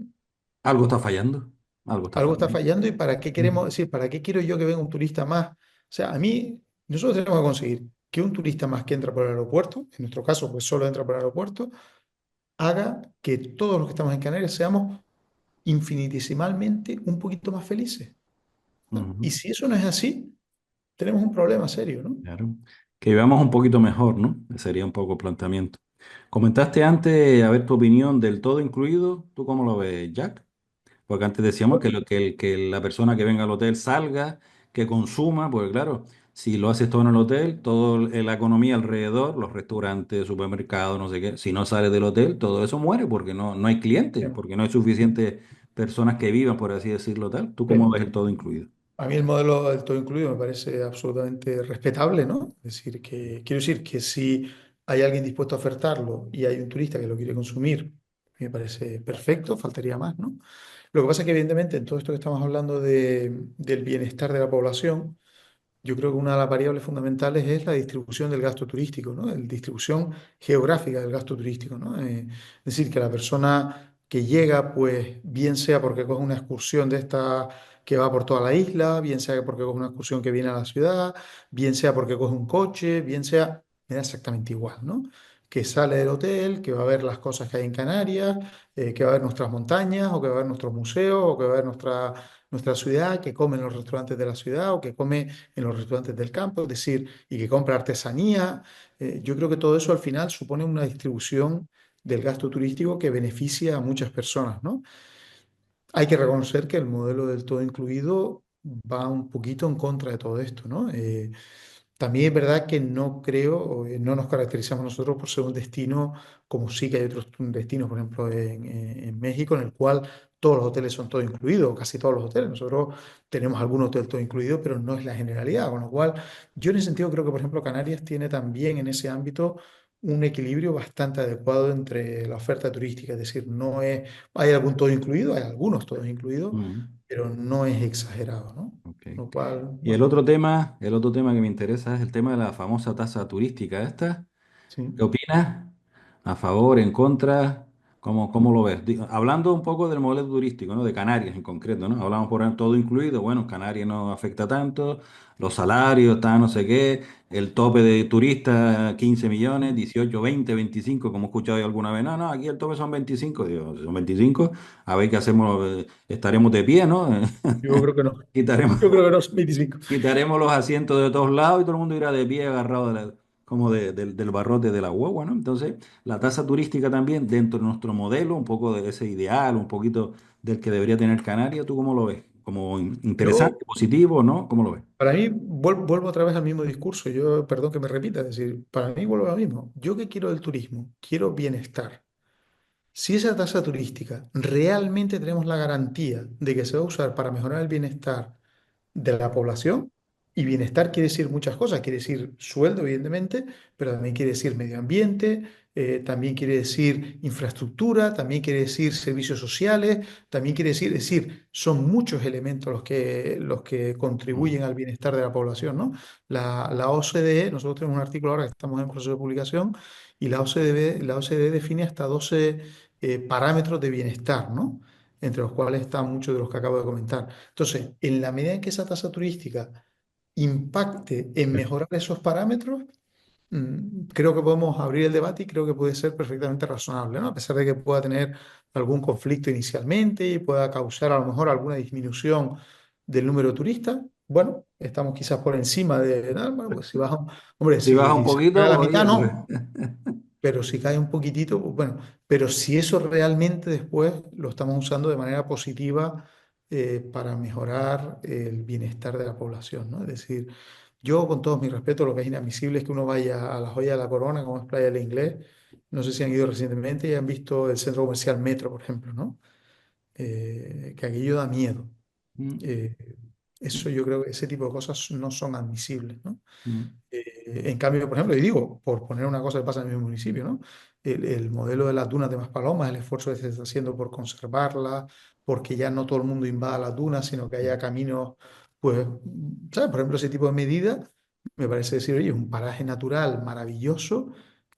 Algo está fallando, algo está algo está fallando. fallando y para qué Ujú. queremos decir, ¿para qué quiero yo que venga un turista más? O sea, a mí, nosotros tenemos que conseguir que un turista más que entra por el aeropuerto, en nuestro caso, pues solo entra por el aeropuerto, haga que todos los que estamos en Canarias seamos infinitesimalmente un poquito más felices, ¿no? Y Ujú. si eso no es así, tenemos un problema serio, ¿no? Claro. Que vivamos un poquito mejor, ¿no? Sería un poco el planteamiento. Comentaste antes, a ver, tu opinión del todo incluido. ¿Tú cómo lo ves, Jack? Porque antes decíamos que, que la persona que venga al hotel salga, que consuma, porque claro, si lo haces todo en el hotel, toda la economía alrededor, los restaurantes, supermercados, no sé qué, si no sales del hotel, todo eso muere porque no hay clientes, Bien. porque no hay suficientes personas que vivan, por así decirlo, tal. ¿Tú cómo Sí. ves el todo incluido? A mí el modelo del todo incluido me parece absolutamente respetable, ¿no? Es decir, que quiero decir que si hay alguien dispuesto a ofertarlo y hay un turista que lo quiere consumir, me parece perfecto, faltaría más, ¿no? Lo que pasa es que evidentemente en todo esto que estamos hablando del bienestar de la población, yo creo que una de las variables fundamentales es la distribución del gasto turístico, ¿no? La distribución geográfica del gasto turístico, ¿no? Es decir, que la persona que llega, pues bien sea porque coge una excursión de esta que va por toda la isla, bien sea porque coge una excursión que viene a la ciudad, bien sea porque coge un coche, bien sea, me da exactamente igual, ¿no? Que sale del hotel, que va a ver las cosas que hay en Canarias, que va a ver nuestras montañas, o que va a ver nuestros museos, o que va a ver nuestra ciudad, que come en los restaurantes de la ciudad, o que come en los restaurantes del campo, es decir, y que compra artesanía. Yo creo que todo eso al final supone una distribución del gasto turístico que beneficia a muchas personas, ¿no? Hay que reconocer que el modelo del todo incluido va un poquito en contra de todo esto, ¿no? También es verdad que no creo, no nos caracterizamos nosotros por ser un destino como sí que hay otros destinos, por ejemplo, en México, en el cual todos los hoteles son todo incluido, casi todos los hoteles. Nosotros tenemos algún hotel todo incluido, pero no es la generalidad. Con lo cual, yo en ese sentido creo que, por ejemplo, Canarias tiene también en ese ámbito un equilibrio bastante adecuado entre la oferta turística. Es decir, no es, hay algún todo incluido, hay algunos todos incluidos, Mm, pero no es exagerado, ¿no? ok. Con lo cual, Y bueno, el otro tema que me interesa es el tema de la famosa tasa turística esta. ¿Qué sí. opinas? ¿A favor, en contra? ¿Cómo lo ves? Hablando un poco del modelo turístico, ¿no? De Canarias en concreto, ¿no? Hablamos por ahí todo incluido. Bueno, Canarias no afecta tanto. Los salarios, está no sé qué. El tope de turistas, 15 millones, 18, 20, 25, como he escuchado yo alguna vez. No, aquí el tope son 25. Digo, son 25. A ver qué hacemos. Estaremos de pie, ¿no? Yo creo que no. Quitaremos. Yo creo que no es 25. Quitaremos los asientos de todos lados y todo el mundo irá de pie agarrado como del barrote de la guagua, ¿no? Entonces, la tasa turística también dentro de nuestro modelo, un poco de ese ideal, un poquito del que debería tener Canarias, ¿tú cómo lo ves? ¿Como interesante, Yo, positivo, no? ¿Cómo lo ves? para mí, vuelvo otra vez al mismo discurso. Yo, perdón que me repita, es decir, para mí vuelvo a lo mismo. ¿Yo qué quiero del turismo? Quiero bienestar. Si esa tasa turística realmente tenemos la garantía de que se va a usar para mejorar el bienestar de la población, y bienestar quiere decir muchas cosas, quiere decir sueldo, evidentemente, pero también quiere decir medio ambiente, también quiere decir infraestructura, también quiere decir servicios sociales, también quiere decir, es decir, son muchos elementos los que Mm, contribuyen al bienestar de la población, ¿no? La OCDE, nosotros tenemos un artículo ahora que estamos en proceso de publicación, y la OCDE define hasta 12 parámetros de bienestar, ¿no? Entre los cuales están muchos de los que acabo de comentar. Entonces, en la medida en que esa tasa turística impacte en mejorar esos parámetros, creo que podemos abrir el debate y creo que puede ser perfectamente razonable, ¿no? A pesar de que pueda tener algún conflicto inicialmente y pueda causar a lo mejor alguna disminución del número de turistas. Bueno, estamos quizás por encima de, bueno, pues si baja, hombre, Si baja un si se cae a poquito, la oye, mitad, pues. no, pero si cae un poquitito, pues bueno, pero si eso realmente después lo estamos usando de manera positiva para mejorar el bienestar de la población, ¿no? Es decir, yo con todo mi respeto, lo que es inadmisible es que uno vaya a la Joya de la Corona, como es Playa del Inglés, no sé si han ido recientemente y han visto el centro comercial Metro, por ejemplo, ¿no? Que aquello da miedo. mm, Eh, Eso yo creo que ese tipo de cosas no son admisibles, ¿no? mm, En cambio, por ejemplo, y digo, por poner una cosa que pasa en el mismo municipio, ¿no? El modelo de las dunas de Maspalomas, el esfuerzo que se está haciendo por conservarlas, porque ya no todo el mundo invada las dunas, sino que haya caminos, pues, ¿sabes? Por ejemplo, ese tipo de medidas me parece decir, oye, es un paraje natural maravilloso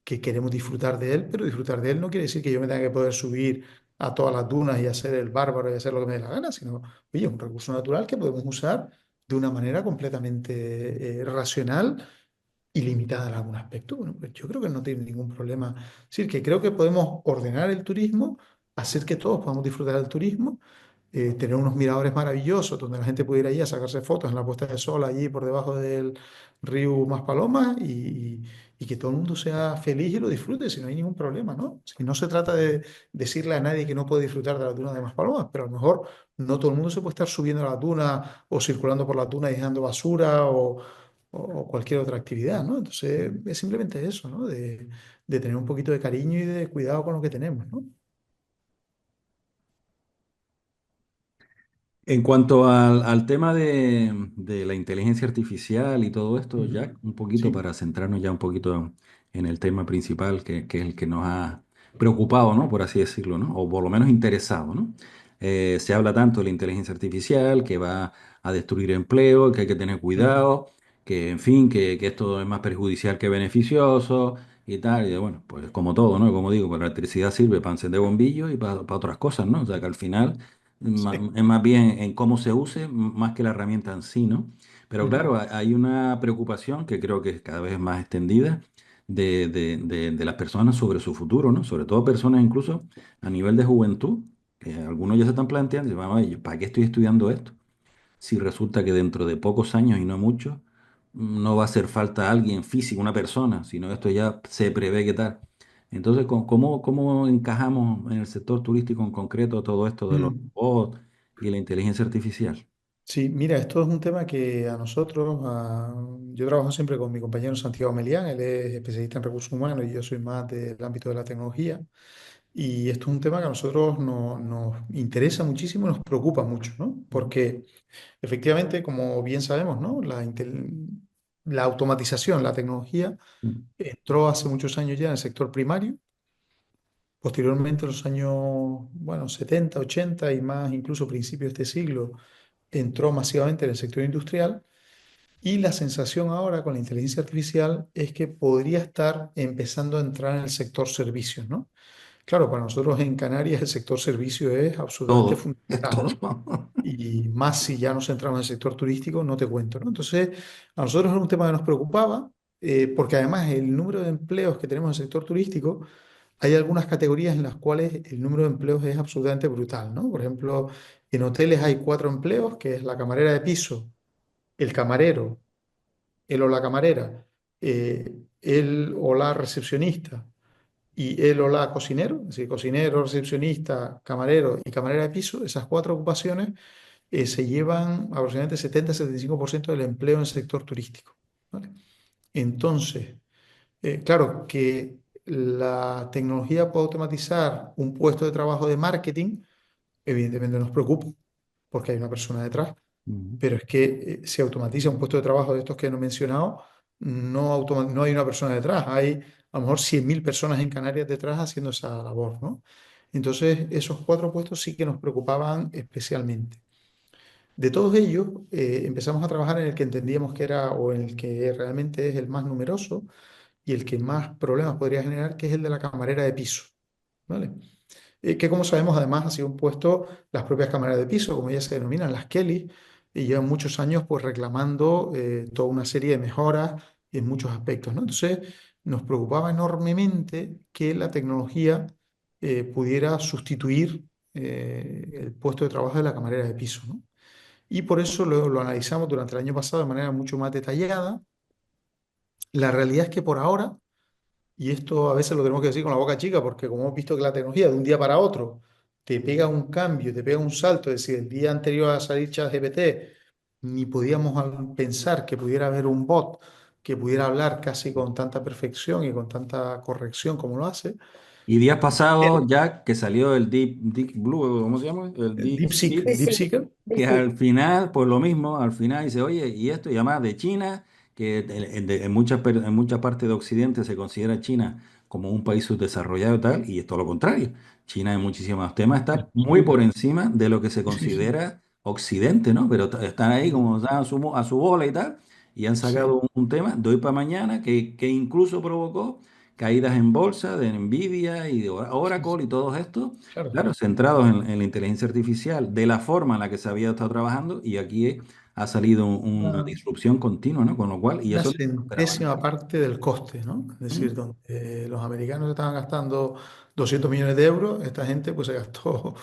que queremos disfrutar de él, pero disfrutar de él no quiere decir que yo me tenga que poder subir a todas las dunas y hacer el bárbaro y hacer lo que me dé la gana, sino, oye, es un recurso natural que podemos usar de una manera completamente racional y limitada en algún aspecto. Bueno, pues yo creo que no tiene ningún problema. Es decir, que creo que podemos ordenar el turismo, hacer que todos podamos disfrutar del turismo, tener unos miradores maravillosos donde la gente puede ir allí a sacarse fotos en la puesta de sol allí por debajo del río Maspalomas y que todo el mundo sea feliz y lo disfrute, si no hay ningún problema, ¿no? Si no se trata de decirle a nadie que no puede disfrutar de la duna de Maspalomas, pero a lo mejor no todo el mundo se puede estar subiendo a la duna o circulando por la duna y dejando basura o cualquier otra actividad, ¿no? Entonces es simplemente eso, ¿no? De tener un poquito de cariño y de cuidado con lo que tenemos, ¿no? En cuanto al tema de la inteligencia artificial y todo esto, Ujú. Jack, un poquito Sí. para centrarnos ya un poquito en el tema principal que es el que nos ha preocupado, ¿no? Por así decirlo, ¿no? O por lo menos interesado, ¿no? Se habla tanto de la inteligencia artificial que va a destruir empleo, que hay que tener Mm. cuidado, que en fin, que esto es más perjudicial que beneficioso y tal. Y bueno, pues como todo, ¿no? Como digo, pues la electricidad sirve para encender bombillos y para otras cosas, ¿no? O sea que al final Sí. es más bien en cómo se use, más que la herramienta en sí, ¿no? Pero Ujú. claro, hay una preocupación que creo que es cada vez más extendida de las personas sobre su futuro, ¿no? Sobre todo personas incluso a nivel de juventud, que algunos ya se están planteando, vamos, oye, ¿para qué estoy estudiando esto? Si resulta que dentro de pocos años y no muchos, no va a hacer falta alguien físico, una persona, sino esto ya se prevé que tal. Entonces, ¿cómo encajamos en el sector turístico en concreto todo esto de los Mm. robots y la inteligencia artificial? Sí, mira, esto es un tema que a nosotros, yo trabajo siempre con mi compañero Santiago Melián, él es especialista en recursos humanos y yo soy más del ámbito de la tecnología. Y esto es un tema que a nosotros nos interesa muchísimo y nos preocupa mucho, ¿no? Ujú. Porque efectivamente, como bien sabemos, ¿no? La automatización, la tecnología entró hace muchos años ya en el sector primario. Posteriormente, en los años, bueno, 70, 80 y más, incluso principios de este siglo, entró masivamente en el sector industrial. Y la sensación ahora con la inteligencia artificial es que podría estar empezando a entrar en el sector servicios, ¿no? Claro, para nosotros en Canarias el sector servicio es absolutamente Todo, es fundamental, ¿no? todo. Y más si ya nos centramos en el sector turístico, no te cuento, ¿no? Entonces, a nosotros era un tema que nos preocupaba, porque además el número de empleos que tenemos en el sector turístico, hay algunas categorías en las cuales el número de empleos es absolutamente brutal, ¿no? Por ejemplo, en hoteles hay 4 empleos, que es la camarera de piso, el camarero, el o la camarera, el o la recepcionista y el o la cocinero, es decir, cocinero, recepcionista, camarero y camarera de piso, esas 4 ocupaciones se llevan aproximadamente 70-75% del empleo en el sector turístico, ¿vale? Entonces, claro, que la tecnología puede automatizar un puesto de trabajo de marketing, evidentemente nos preocupa, porque hay una persona detrás, Ujú. pero es que si automatiza un puesto de trabajo de estos que no he mencionado, no hay una persona detrás, hay a lo mejor 100.000 personas en Canarias detrás haciendo esa labor, ¿no? Entonces, esos 4 puestos sí que nos preocupaban especialmente. De todos ellos, empezamos a trabajar en el que entendíamos que era o en el que realmente es el más numeroso y el que más problemas podría generar, que es el de la camarera de piso, ¿vale? Que como sabemos además ha sido un puesto las propias cámaras de piso, como ya se denominan, las Kelly, y llevan muchos años pues reclamando toda una serie de mejoras en muchos aspectos, ¿no? Entonces nos preocupaba enormemente que la tecnología pudiera sustituir el puesto de trabajo de la camarera de piso, ¿no? Y por eso lo analizamos durante el año pasado de manera mucho más detallada. La realidad es que por ahora, y esto a veces lo tenemos que decir con la boca chica, porque como hemos visto que la tecnología de un día para otro te pega un cambio, te pega un salto, es decir, el día anterior a salir ChatGPT, ni podíamos pensar que pudiera haber un bot que pudiera hablar casi con tanta perfección y con tanta corrección como lo hace. Y días pasados ya que salió el Deep Blue, ¿cómo se llama? El Deep Seek, Deep DeepSeek, Seeker, que DeepSeek. al final, pues lo mismo, al final dice, oye, y esto, y además de China, que en muchas partes de Occidente se considera China como un país subdesarrollado y tal, y es todo lo contrario. China en muchísimos temas está muy por encima de lo que se sí, sí, considera Occidente, ¿no? Pero están ahí sí, como están a su bola y tal, y han sí, sacado un tema de hoy para mañana que incluso provocó caídas en bolsa de Nvidia y de sí, sí, Oracle y todos estos. claro. Claro, centrados en la inteligencia artificial, de la forma en la que se había estado trabajando, y aquí ha salido una Una, disrupción continua, ¿no? Con lo cual, y una eso no se esperaba centésima nadie. parte del coste, ¿no? Es decir, ¿Mm? donde los americanos estaban gastando 200 millones de euros, esta gente pues se gastó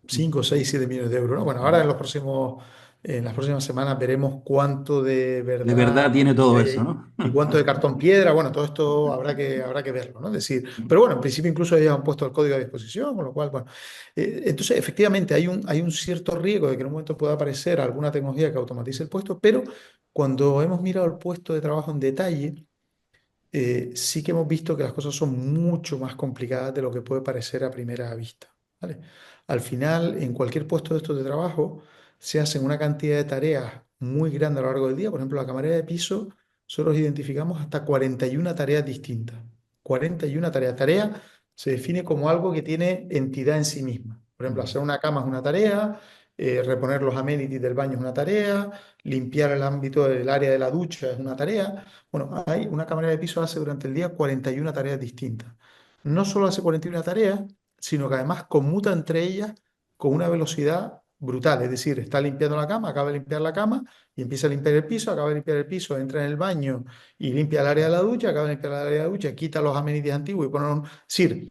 5, 6, 7 millones de euros, ¿no? Bueno, ahora en las próximas semanas veremos cuánto de De verdad verdad tiene todo hay eso, ahí ¿no? y cuánto de cartón piedra. Bueno, todo esto habrá que verlo, ¿no? Es decir, pero bueno, en principio incluso ellos han puesto el código a disposición, con lo cual, bueno. Entonces, efectivamente, hay un cierto riesgo de que en un momento pueda aparecer alguna tecnología que automatice el puesto, pero cuando hemos mirado el puesto de trabajo en detalle, sí que hemos visto que las cosas son mucho más complicadas de lo que puede parecer a primera vista, ¿vale? Al final, en cualquier puesto de estos de trabajo, se hacen una cantidad de tareas muy grande a lo largo del día. Por ejemplo, la camarera de piso, nosotros identificamos hasta 41 tareas distintas. 41 tareas. Tarea se define como algo que tiene entidad en sí misma. Por ejemplo, hacer una cama es una tarea, reponer los amenities del baño es una tarea, limpiar el ámbito del área de la ducha es una tarea. Bueno, hay una camarera de piso hace durante el día 41 tareas distintas. No solo hace 41 tareas, sino que además conmuta entre ellas con una velocidad brutal. Es decir, está limpiando la cama, acaba de limpiar la cama y empieza a limpiar el piso, acaba de limpiar el piso, entra en el baño y limpia el área de la ducha, acaba de limpiar el área de la ducha, quita los amenities antiguos y pone un... Es decir,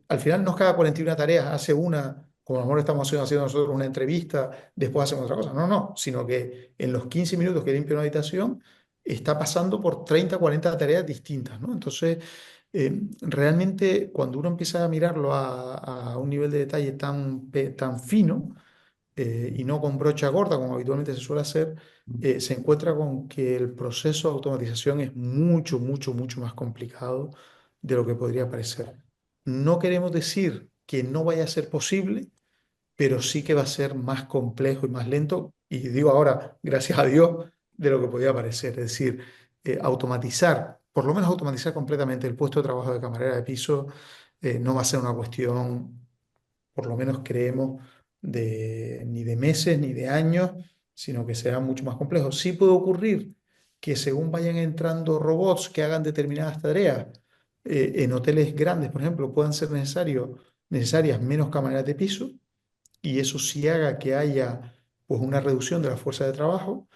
al final no es cada 41 tareas, hace una, como a lo mejor estamos haciendo nosotros una entrevista, después hacemos otra cosa. No, no, sino que en los 15 minutos que limpia una habitación está pasando por 30 40 tareas distintas, ¿no? Entonces, realmente cuando uno empieza a mirarlo a un nivel de detalle tan fino, y no con brocha gorda como habitualmente se suele hacer, se encuentra con que el proceso de automatización es mucho, mucho, mucho más complicado de lo que podría parecer. No queremos decir que no vaya a ser posible, pero sí que va a ser más complejo y más lento, y digo ahora, gracias a Dios, de lo que podía parecer. Es decir, automatizar, por lo menos automatizar completamente el puesto de trabajo de camarera de piso, no va a ser una cuestión, por lo menos creemos, ni de meses ni de años, sino que será mucho más complejo. Sí puede ocurrir que según vayan entrando robots que hagan determinadas tareas, en hoteles grandes, por ejemplo, puedan ser necesarias menos camareras de piso, y eso sí haga que haya pues una reducción de la fuerza de trabajo,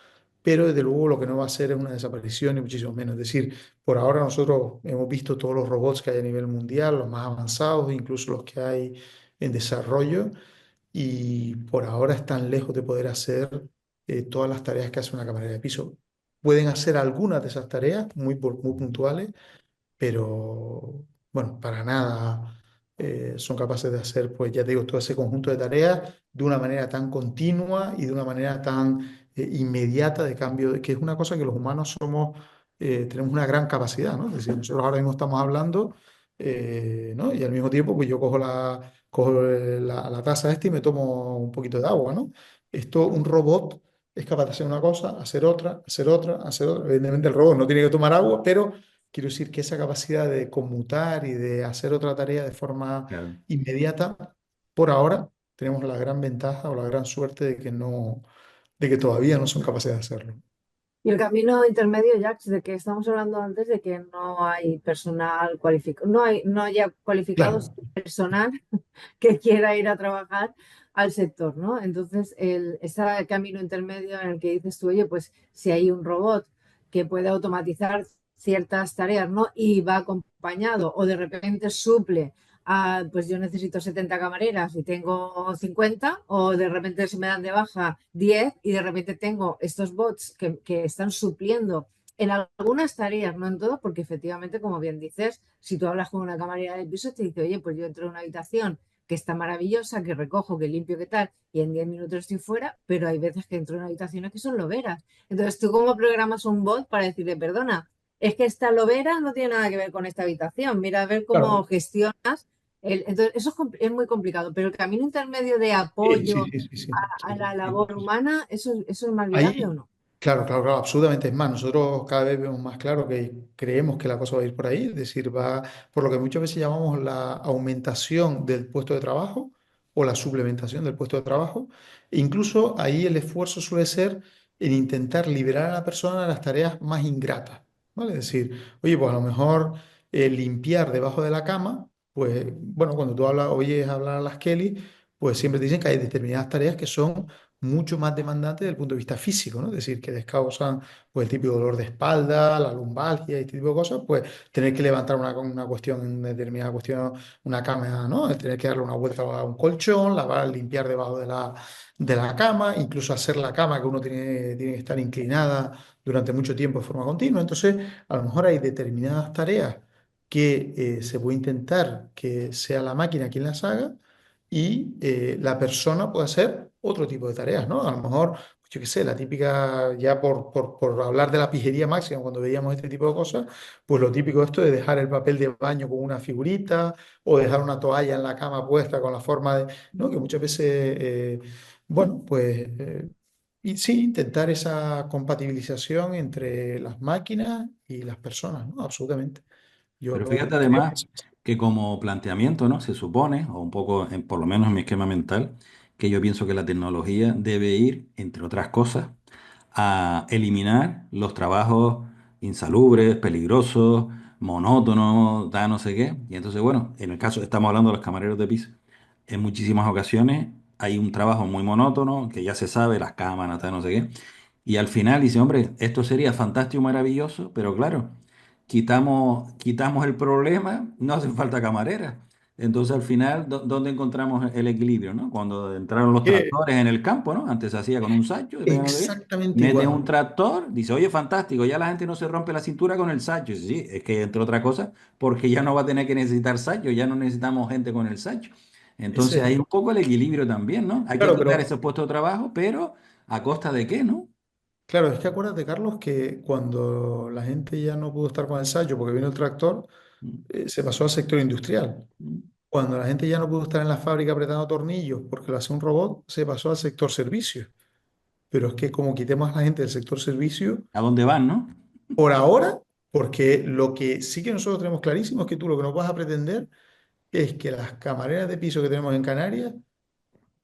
pero desde luego lo que no va a ser es una desaparición, ni muchísimo menos. Es decir, por ahora nosotros hemos visto todos los robots que hay a nivel mundial, los más avanzados, incluso los que hay en desarrollo, y por ahora están lejos de poder hacer todas las tareas que hace una camarera de piso. Pueden hacer algunas de esas tareas muy puntuales, pero bueno, para nada son capaces de hacer, pues ya te digo, todo ese conjunto de tareas de una manera tan continua y de una manera tan inmediata de cambio, que es una cosa que los humanos somos, tenemos una gran capacidad, ¿no? Es decir, nosotros ahora mismo estamos hablando, ¿no? Y al mismo tiempo, pues yo cojo la taza esta y me tomo un poquito de agua, ¿no? Esto, un robot es capaz de hacer una cosa, hacer otra, hacer otra, hacer otra. Evidentemente el robot no tiene que tomar agua, pero quiero decir que esa capacidad de conmutar y de hacer otra tarea de forma Claro. inmediata, por ahora tenemos la gran ventaja o la gran suerte de que de que todavía no son capaces de hacerlo. Y el camino intermedio, Jax, de que estamos hablando antes de que no hay personal cualificado, no haya cualificados Claro, personal que quiera ir a trabajar al sector, ¿no? Entonces, ese camino intermedio en el que dices tú, oye, pues si hay un robot que puede automatizar ciertas tareas, ¿no? Y va acompañado o de repente suple a, pues yo necesito 70 camareras y tengo 50, o de repente se me dan de baja 10 y de repente tengo estos bots que están supliendo en algunas tareas, no en todo, porque efectivamente, como bien dices, si tú hablas con una camarera del piso, te dice, oye, pues yo entro en una habitación que está maravillosa, que recojo, que limpio, que tal, y en 10 minutos estoy fuera, pero hay veces que entro en habitaciones que son loberas. Entonces, ¿tú cómo programas un bot para decirle, perdona, es que esta lobera no tiene nada que ver con esta habitación, mira a ver cómo Claro. gestionas. Entonces, eso es muy complicado, pero el camino intermedio de Sí, sí, apoyo sí, sí, sí, a sí, la sí, labor sí. humana, ¿eso es más viable o Ahí, no? claro, claro, claro, absolutamente. Es más, nosotros cada vez vemos más claro que creemos que la cosa va a ir por ahí, es decir, va por lo que muchas veces llamamos la aumentación del puesto de trabajo o la suplementación del puesto de trabajo. E incluso ahí el esfuerzo suele ser en intentar liberar a la persona de las tareas más ingratas, ¿vale? Es decir, oye, pues a lo mejor limpiar debajo de la cama, pues bueno, cuando tú hablas, oyes hablar a las Kelly, pues siempre te dicen que hay determinadas tareas que son mucho más demandante desde el punto de vista físico, ¿no? Es decir, que les causan pues, el típico dolor de espalda, la lumbalgia y este tipo de cosas, pues tener que levantar una cuestión, una determinada cuestión, una cama, ¿no? Tener que darle una vuelta a un colchón, lavar, limpiar debajo de la cama, incluso hacer la cama que uno tiene que estar inclinada durante mucho tiempo de forma continua. Entonces, a lo mejor hay determinadas tareas que se puede intentar que sea la máquina quien las haga y la persona puede hacer otro tipo de tareas, ¿no? A lo mejor, pues yo qué sé, la típica, ya por hablar de la pijería máxima, cuando veíamos este tipo de cosas, pues lo típico esto de dejar el papel de baño con una figurita o dejar una toalla en la cama puesta con la forma de, ¿no? Que muchas veces, bueno, pues, y sí, intentar esa compatibilización entre las máquinas y las personas, ¿no? Absolutamente. Yo Pero fíjate creo que además que como planteamiento, ¿no? Se supone, o un poco, por lo menos en mi esquema mental, que yo pienso que la tecnología debe ir, entre otras cosas, a eliminar los trabajos insalubres, peligrosos, monótonos, da no sé qué. Y entonces, bueno, en el caso, estamos hablando de los camareros de piso. En muchísimas ocasiones hay un trabajo muy monótono, que ya se sabe, las cámaras, tal, no sé qué. Y al final dice, hombre, esto sería fantástico, maravilloso, pero claro, quitamos el problema, no hace falta camarera. Entonces al final, ¿dónde encontramos el equilibrio, ¿no? Cuando entraron los que tractores en el campo, ¿no? Antes se hacía con un sacho, y no sé qué. exactamente Mete un igual. tractor, dice, oye, fantástico, ya la gente no se rompe la cintura con el sacho. Y dice, sí, es que entre otras cosas, porque ya no va a tener que necesitar sacho, ya no necesitamos gente con el sacho. Ese Entonces es hay el un poco el equilibrio también, ¿no? Hay que Claro, quitar pero ese puesto de trabajo, pero ¿a costa de qué, no? claro, es que acuérdate, Carlos, que cuando la gente ya no pudo estar con el sayo porque vino el tractor, Mm, se pasó al sector industrial. mm. Cuando la gente ya no pudo estar en la fábrica apretando tornillos porque lo hace un robot, se pasó al sector servicio. Pero es que como quitemos a la gente del sector servicio, ¿A dónde van, no? por ahora, porque lo que sí que nosotros tenemos clarísimo es que tú lo que no vas a pretender es que las camareras de piso que tenemos en Canarias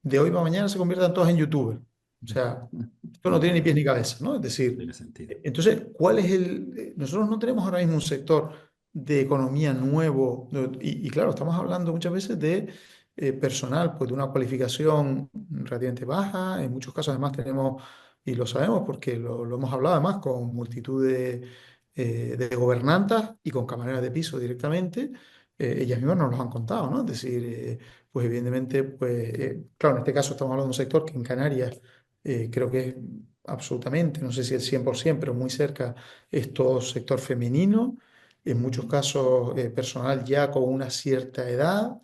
de hoy para mañana se conviertan todas en youtubers. O sea, esto no No tiene ni tiene, pies ni cabeza, ¿no? Es no tiene decir, sentido. entonces, ¿cuál es nosotros no tenemos ahora mismo un sector de economía nuevo, y claro, estamos hablando muchas veces de personal, pues de una cualificación relativamente baja, en muchos casos además tenemos, y lo sabemos porque lo hemos hablado además con multitud de gobernantas y con camareras de piso directamente, ellas mismas nos lo han contado, ¿no? Es decir, pues evidentemente, pues claro, en este caso estamos hablando de un sector que en Canarias creo que es absolutamente, no sé si el 100%, pero muy cerca, es todo sector femenino, en muchos casos personal ya con una cierta edad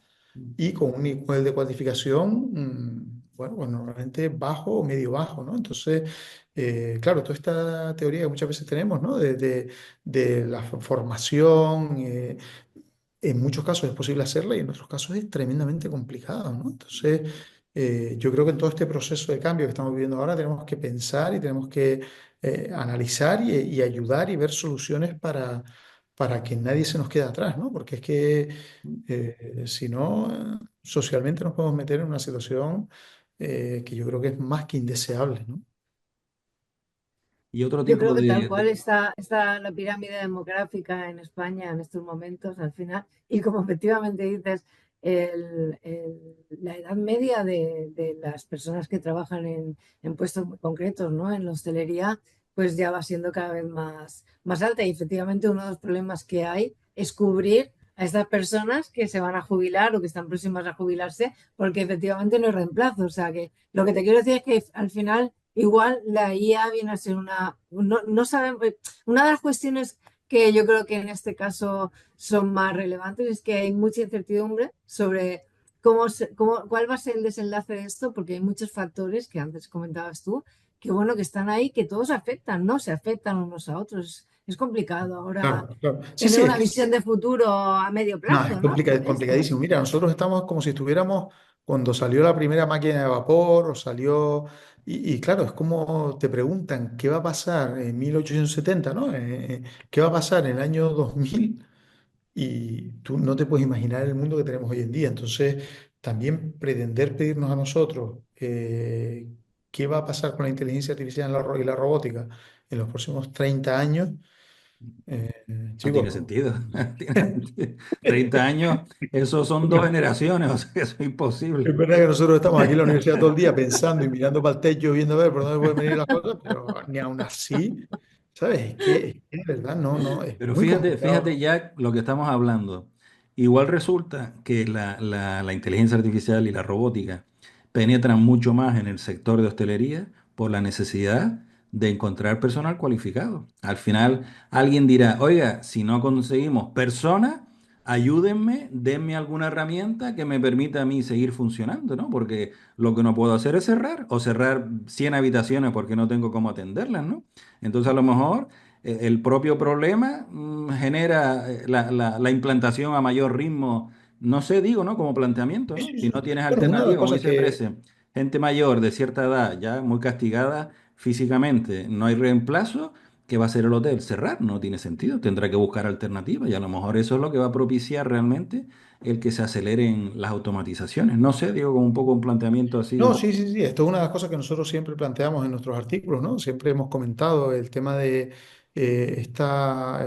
y con un nivel de cualificación, bueno, pues normalmente bajo o medio bajo, ¿no? Entonces, claro, toda esta teoría que muchas veces tenemos, ¿no? De la formación, en muchos casos es posible hacerla y en otros casos es tremendamente complicado, ¿no? Entonces, yo creo que en todo este proceso de cambio que estamos viviendo ahora tenemos que pensar y tenemos que analizar y ayudar y ver soluciones para que nadie se nos quede atrás, ¿no? Porque es que si no, socialmente nos podemos meter en una situación que yo creo que es más que indeseable, ¿no? Y otro Yo tipo creo que tal de, cual está la pirámide demográfica en España en estos momentos, al final, y como efectivamente dices, la edad media de las personas que trabajan en puestos muy concretos, ¿no? En la hostelería, pues ya va siendo cada vez más alta. Y efectivamente uno de los problemas que hay es cubrir a estas personas que se van a jubilar o que están próximas a jubilarse, porque efectivamente no hay reemplazo. O sea que lo que te quiero decir es que al final igual la IA viene a ser no sabemos, una de las cuestiones que yo creo que en este caso son más relevantes es que hay mucha incertidumbre sobre cuál va a ser el desenlace de esto, porque hay muchos factores que antes comentabas tú, que bueno, que están ahí, que todos afectan, ¿no? Se afectan unos a otros. Es complicado ahora Claro, claro. Sí, tener sí, una visión de futuro a medio no, es plazo, ¿no? Con esto. complicadísimo. Mira, nosotros estamos como si estuviéramos cuando salió la primera máquina de vapor o salió. Y claro, es como te preguntan qué va a pasar en 1870, ¿no? ¿Qué va a pasar en el año 2000? Y tú no te puedes imaginar el mundo que tenemos hoy en día. Entonces, también pretender pedirnos a nosotros qué va a pasar con la inteligencia artificial y la robótica en los próximos 30 años, No tiene chicos. sentido. Tiene sentido. 30 años, esos son dos generaciones, o sea, eso es imposible. Es verdad que nosotros estamos aquí en la universidad todo el día pensando y mirando para el techo, viendo a ver por dónde pueden venir las cosas, pero ni aún así, ¿sabes? Es que de verdad no, es Pero muy fíjate, complicado, fíjate ¿no? ya lo que estamos hablando. Igual resulta que la inteligencia artificial y la robótica penetran mucho más en el sector de hostelería por la necesidad de encontrar personal cualificado. Al final, alguien dirá, oiga, si no conseguimos personas, ayúdenme, denme alguna herramienta que me permita a mí seguir funcionando, ¿no? Porque lo que no puedo hacer es cerrar o cerrar 100 habitaciones porque no tengo cómo atenderlas, ¿no? Entonces, a lo mejor el propio problema genera la implantación a mayor ritmo, no sé, digo, ¿no? Como planteamiento, Sí, ¿no? sí, Si sí. no tienes Bueno, una de las alternativa, como cosas dice que, Prece, gente mayor de cierta edad, ya muy castigada físicamente, no hay reemplazo, ¿qué va a hacer el hotel? Cerrar, no tiene sentido, tendrá que buscar alternativas y a lo mejor eso es lo que va a propiciar realmente el que se aceleren las automatizaciones. No sé, digo, como un poco un planteamiento No, así. sí, sí, sí. Esto es una de las cosas que nosotros siempre planteamos en nuestros artículos, ¿no? Siempre hemos comentado el tema de esta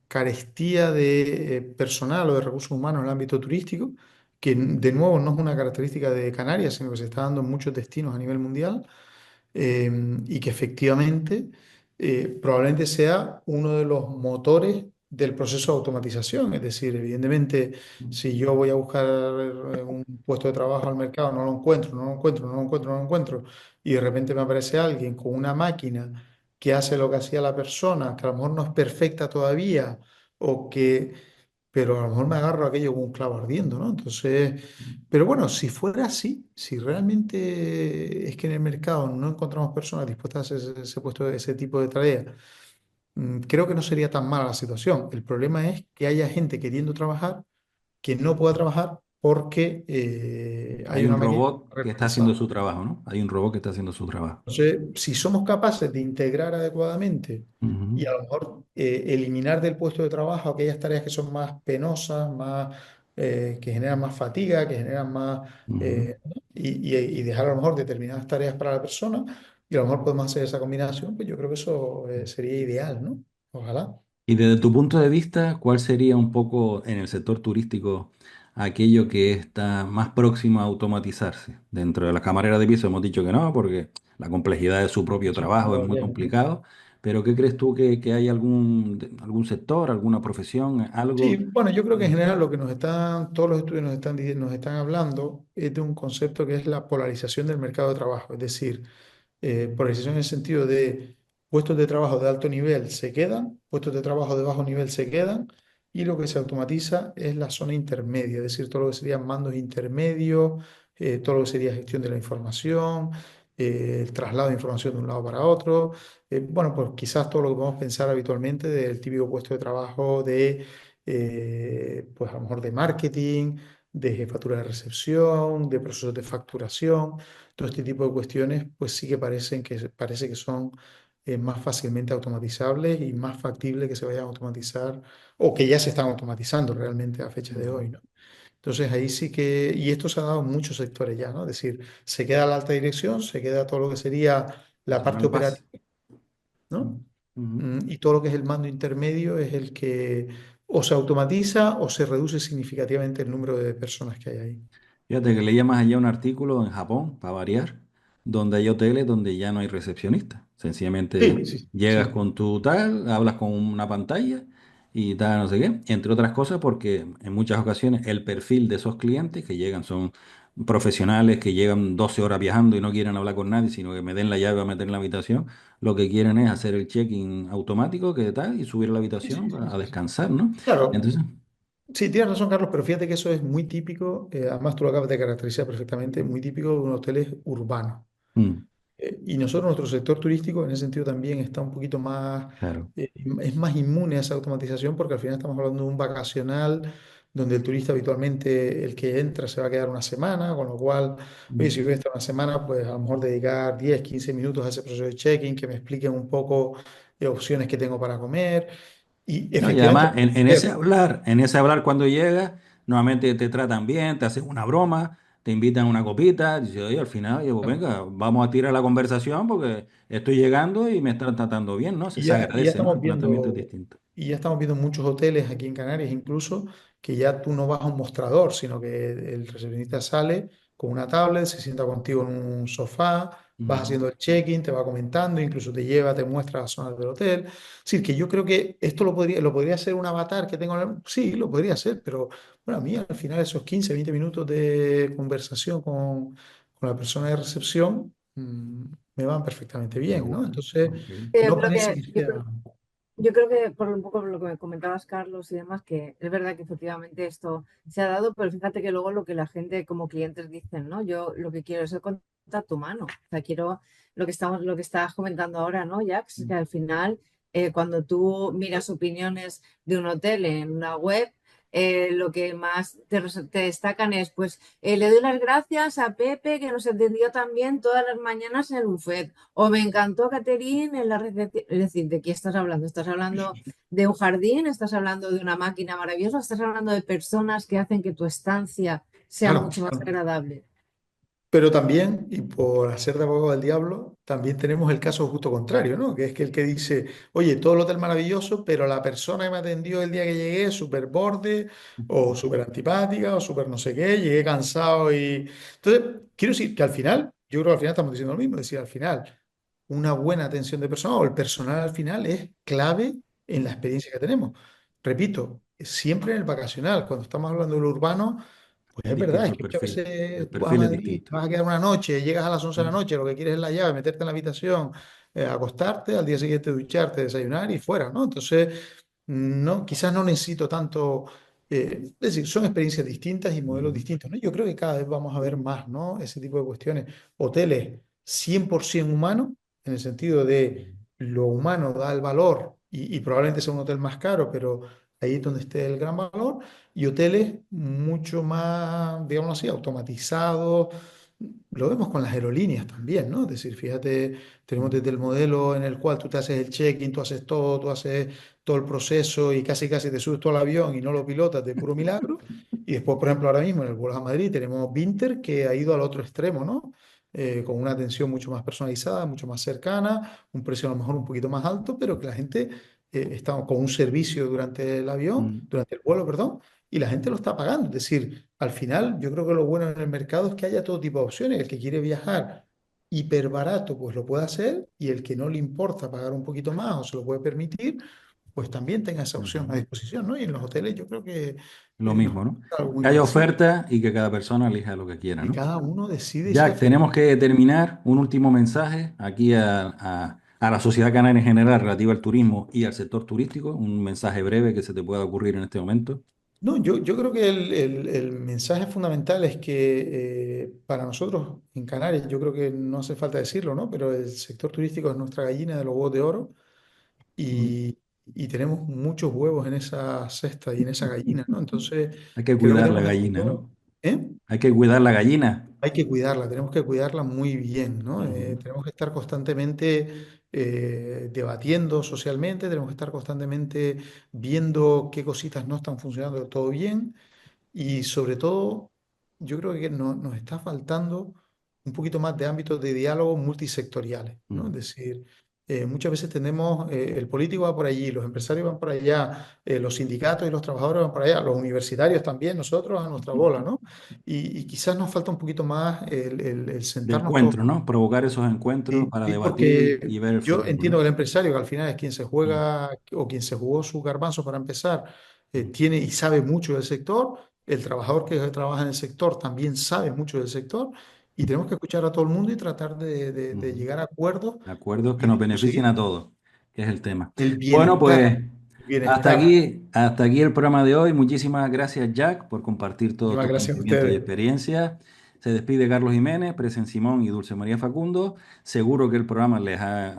carestía de personal o de recursos humanos en el ámbito turístico, que de nuevo no es una característica de Canarias, sino que se está dando en muchos destinos a nivel mundial eh, y que efectivamente probablemente sea uno de los motores del proceso de automatización. Es decir, evidentemente, si yo voy a buscar un puesto de trabajo al mercado, no lo encuentro, no lo encuentro, no lo encuentro, no lo encuentro, y de repente me aparece alguien con una máquina que hace lo que hacía la persona, que a lo mejor no es perfecta todavía, o que pero a lo mejor me agarro aquello como un clavo ardiendo, ¿no? Entonces, pero bueno, si fuera así, si realmente es que en el mercado no encontramos personas dispuestas a hacer ese puesto, ese tipo de tarea, creo que no sería tan mala la situación. El problema es que haya gente queriendo trabajar que no pueda trabajar porque Hay hay un una máquina robot que está haciendo reemplazada. su trabajo, ¿no? Hay un robot que está haciendo su trabajo. Entonces, si somos capaces de integrar adecuadamente Ujú, y a lo mejor eliminar del puesto de trabajo aquellas tareas que son más penosas, más, que generan más fatiga, que generan más, ujú. ¿no? Y dejar a lo mejor determinadas tareas para la persona, y a lo mejor podemos hacer esa combinación, pues yo creo que eso sería ideal, ¿no? Ojalá. Y desde tu punto de vista, ¿cuál sería un poco en el sector turístico aquello que está más próximo a automatizarse? Dentro de las camareras de piso hemos dicho que no, porque la complejidad de su propio Sí, trabajo es no, muy bien, ¿no? complicado, pero ¿qué crees tú que hay algún sector, alguna profesión, Sí, algo? bueno, yo creo que en general lo que todos los estudios nos están hablando es de un concepto que es la polarización del mercado de trabajo. Es decir, polarización en el sentido de puestos de trabajo de alto nivel se quedan, puestos de trabajo de bajo nivel se quedan, y lo que se automatiza es la zona intermedia, es decir, todo lo que serían mandos intermedios, todo lo que sería gestión de la información, el traslado de información de un lado para otro. Bueno, pues quizás todo lo que podemos pensar habitualmente del típico puesto de trabajo de, pues a lo mejor de marketing, de jefatura de recepción, de procesos de facturación. Todo este tipo de cuestiones, pues sí que parece que son más fácilmente automatizables y más factible que se vayan a automatizar o que ya se están automatizando realmente a fecha de hoy, ¿no? Entonces ahí sí que, y esto se ha dado en muchos sectores ya, ¿no? Es decir, se queda la alta dirección, se queda todo lo que sería la parte Personal base. operativa, ¿no? Ujú. Y todo lo que es el mando intermedio es el que o se automatiza o se reduce significativamente el número de personas que hay ahí. Fíjate que leía más allá un artículo en Japón, para variar, donde hay hoteles donde ya no hay recepcionista. Sencillamente Sí, sí, llegas sí. con tu tal, hablas con una pantalla y tal, no sé qué. Entre otras cosas porque en muchas ocasiones el perfil de esos clientes que llegan son profesionales que llegan 12 horas viajando y no quieren hablar con nadie, sino que me den la llave para meter en la habitación. Lo que quieren es hacer el check-in automático, que tal, y subir a la Sí, habitación sí, sí, a sí, sí. descansar, ¿no? Claro, Entonces, sí, tienes razón, Carlos, pero fíjate que eso es muy típico, además tú lo acabas de caracterizar perfectamente, muy típico de un hotel urbano. mm. Y nosotros, nuestro sector turístico, en ese sentido también está un poquito más, Claro. es más inmune a esa automatización porque al final estamos hablando de un vacacional donde el turista habitualmente, el que entra, se va a quedar una semana, con lo cual, oye, si Mm. voy a estar una semana, pues a lo mejor dedicar 10 15 minutos a ese proceso de check-in, que me expliquen un poco opciones que tengo para comer. Y No, y efectivamente, además, en ese hablar cuando llegas, nuevamente te tratan bien, te hacen una broma, te invitan a una copita, dices, oye, al final, oye, pues venga, vamos a tirar la conversación porque estoy llegando y me están tratando bien, ¿no? Se y ya agradece, ¿no? El tratamiento es distinto. estamos viendo muchos hoteles aquí en Canarias incluso que ya tú no vas a un mostrador, sino que el recepcionista sale con una tablet, se sienta contigo en un sofá, vas Ujú. haciendo el check-in, te va comentando, incluso te lleva, te muestra las zonas del hotel. Es decir, que yo creo que esto lo podría hacer un avatar que tengo sí, lo podría hacer, pero bueno, a mí al final esos 15 20 minutos de conversación con la persona de recepción me van perfectamente Me bien, ¿no? gusta. Entonces, Ok. Yo no creo parece que, que sea... yo creo que por un poco lo que me comentabas, Carlos, y demás, que es verdad que efectivamente esto se ha dado, pero fíjate que luego lo que la gente como clientes dicen, ¿no? Yo lo que quiero es el contacto humano. O sea, quiero lo que estás comentando ahora, ¿no, Jax? Que al final, cuando tú miras opiniones de un hotel en una web, lo que más te destacan es, pues, le doy las gracias a Pepe que nos atendió también todas las mañanas en el buffet. O me encantó Catherine en la recepción. Es decir, ¿de qué estás hablando? ¿Estás hablando de un jardín? ¿Estás hablando de una máquina maravillosa? ¿Estás hablando de personas que hacen que tu estancia sea Claro, mucho más agradable? pero también, y por hacer de abogado del diablo, también tenemos el caso justo contrario, ¿no? Que es que el que dice, oye, todo el hotel maravilloso, pero la persona que me atendió el día que llegué es súper borde, o súper antipática, o súper no sé qué, llegué cansado y... Entonces, quiero decir que al final, yo creo que al final estamos diciendo lo mismo, es decir, al final, una buena atención de personal o el personal al final es clave en la experiencia que tenemos. Repito, siempre en el vacacional, cuando estamos hablando de lo urbano, pues Es es verdad, distinto es el que muchas perfil. El veces tú vas a perfil es Madrid, te distinto. vas a quedar una noche, llegas a las 11 de la Mm. noche, lo que quieres es la llave, meterte en la habitación, acostarte, al día siguiente ducharte, desayunar y fuera, ¿no? Entonces, no, quizás no necesito tanto, es decir, son experiencias distintas y modelos Ujú. distintos, ¿no? Yo creo que cada vez vamos a ver más, ¿no? Ese tipo de cuestiones. Hoteles 100% humanos, en el sentido de lo humano da el valor y probablemente sea un hotel más caro, pero ahí es donde esté el gran valor y hoteles mucho más, digamos así, automatizados. Lo vemos con las aerolíneas también, ¿no? Es decir, fíjate, tenemos desde el modelo en el cual tú te haces el check-in, tú haces todo, tú haces todo el proceso y casi casi te subes todo al avión y no lo pilotas de puro milagro. Y después, por ejemplo, ahora mismo en el vuelo a Madrid tenemos Vinter que ha ido al otro extremo, ¿no? Con una atención mucho más personalizada, mucho más cercana, un precio a lo mejor un poquito más alto, pero que la gente está con un servicio durante el avión, Mm. durante el vuelo, perdón, y la gente lo está pagando. Es decir, al final yo creo que lo bueno en el mercado es que haya todo tipo de opciones. El que quiere viajar hiper barato, pues lo puede hacer, y el que no le importa pagar un poquito más o se lo puede permitir, pues también tenga esa opción a Ujú. disposición, ¿no? Y en los hoteles yo creo que Lo nos mismo, ¿no? pasa algo muy Que haya parecido, oferta y que cada persona elija lo que quiera, que ¿no? cada uno decide y sea Jack, feliz. tenemos que terminar un último mensaje aquí a la sociedad canaria en general relativa al turismo y al sector turístico, un mensaje breve que se te pueda ocurrir en este momento. No, yo creo que el mensaje fundamental es que para nosotros en Canarias, yo creo que no hace falta decirlo, ¿no? Pero el sector turístico es nuestra gallina de los huevos de oro Mm. y tenemos muchos huevos en esa cesta y en esa gallina, ¿no? Entonces, Hay que creo que cuidar la tenemos que hacer gallina, ¿no? todo. ¿Eh? Hay que cuidar la gallina. Hay que cuidarla, tenemos que cuidarla muy bien, ¿no? Ujú. Tenemos que estar constantemente debatiendo socialmente, tenemos que estar constantemente viendo qué cositas no están funcionando del todo bien y sobre todo, yo creo que nos está faltando un poquito más de ámbitos de diálogo multisectoriales, ¿no? Es Mm. decir, muchas veces tenemos, el político va por allí, los empresarios van por allá, los sindicatos y los trabajadores van por allá, los universitarios también, nosotros a nuestra bola, ¿no? Y quizás nos falta un poquito más el De sentarnos todos. encuentro, ¿no? Provocar esos encuentros para Sí, debatir porque y ver el yo futuro, entiendo ¿no? que el empresario, que al final es quien se Mm. juega o quien se jugó su garbanzo para empezar, Mm. tiene y sabe mucho del sector. El trabajador que trabaja en el sector también sabe mucho del sector. Y tenemos que escuchar a todo el mundo y tratar de Ujú. llegar a acuerdos Acuerdos que y nos de beneficien conseguir a todos, que es el tema. el Bueno, bienestar. pues El hasta bienestar. aquí, hasta aquí el programa de hoy. Muchísimas gracias, Jack, por compartir todos Muchísimas tus gracias a conocimientos y ustedes. experiencias. Se despide Carlos Jiménez, Presen Simón y Dulce María Facundo. Seguro que el programa les ha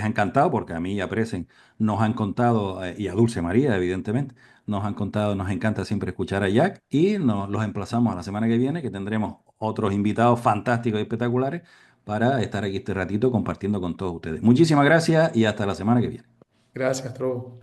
encantado, porque a mí y a Presen nos han contado, y a Dulce María, evidentemente, nos han contado, nos encanta siempre escuchar a Jack y nos los emplazamos a la semana que viene, que tendremos otros invitados fantásticos y espectaculares para estar aquí este ratito compartiendo con todos ustedes. Muchísimas gracias y hasta la semana que viene. Gracias, hasta luego.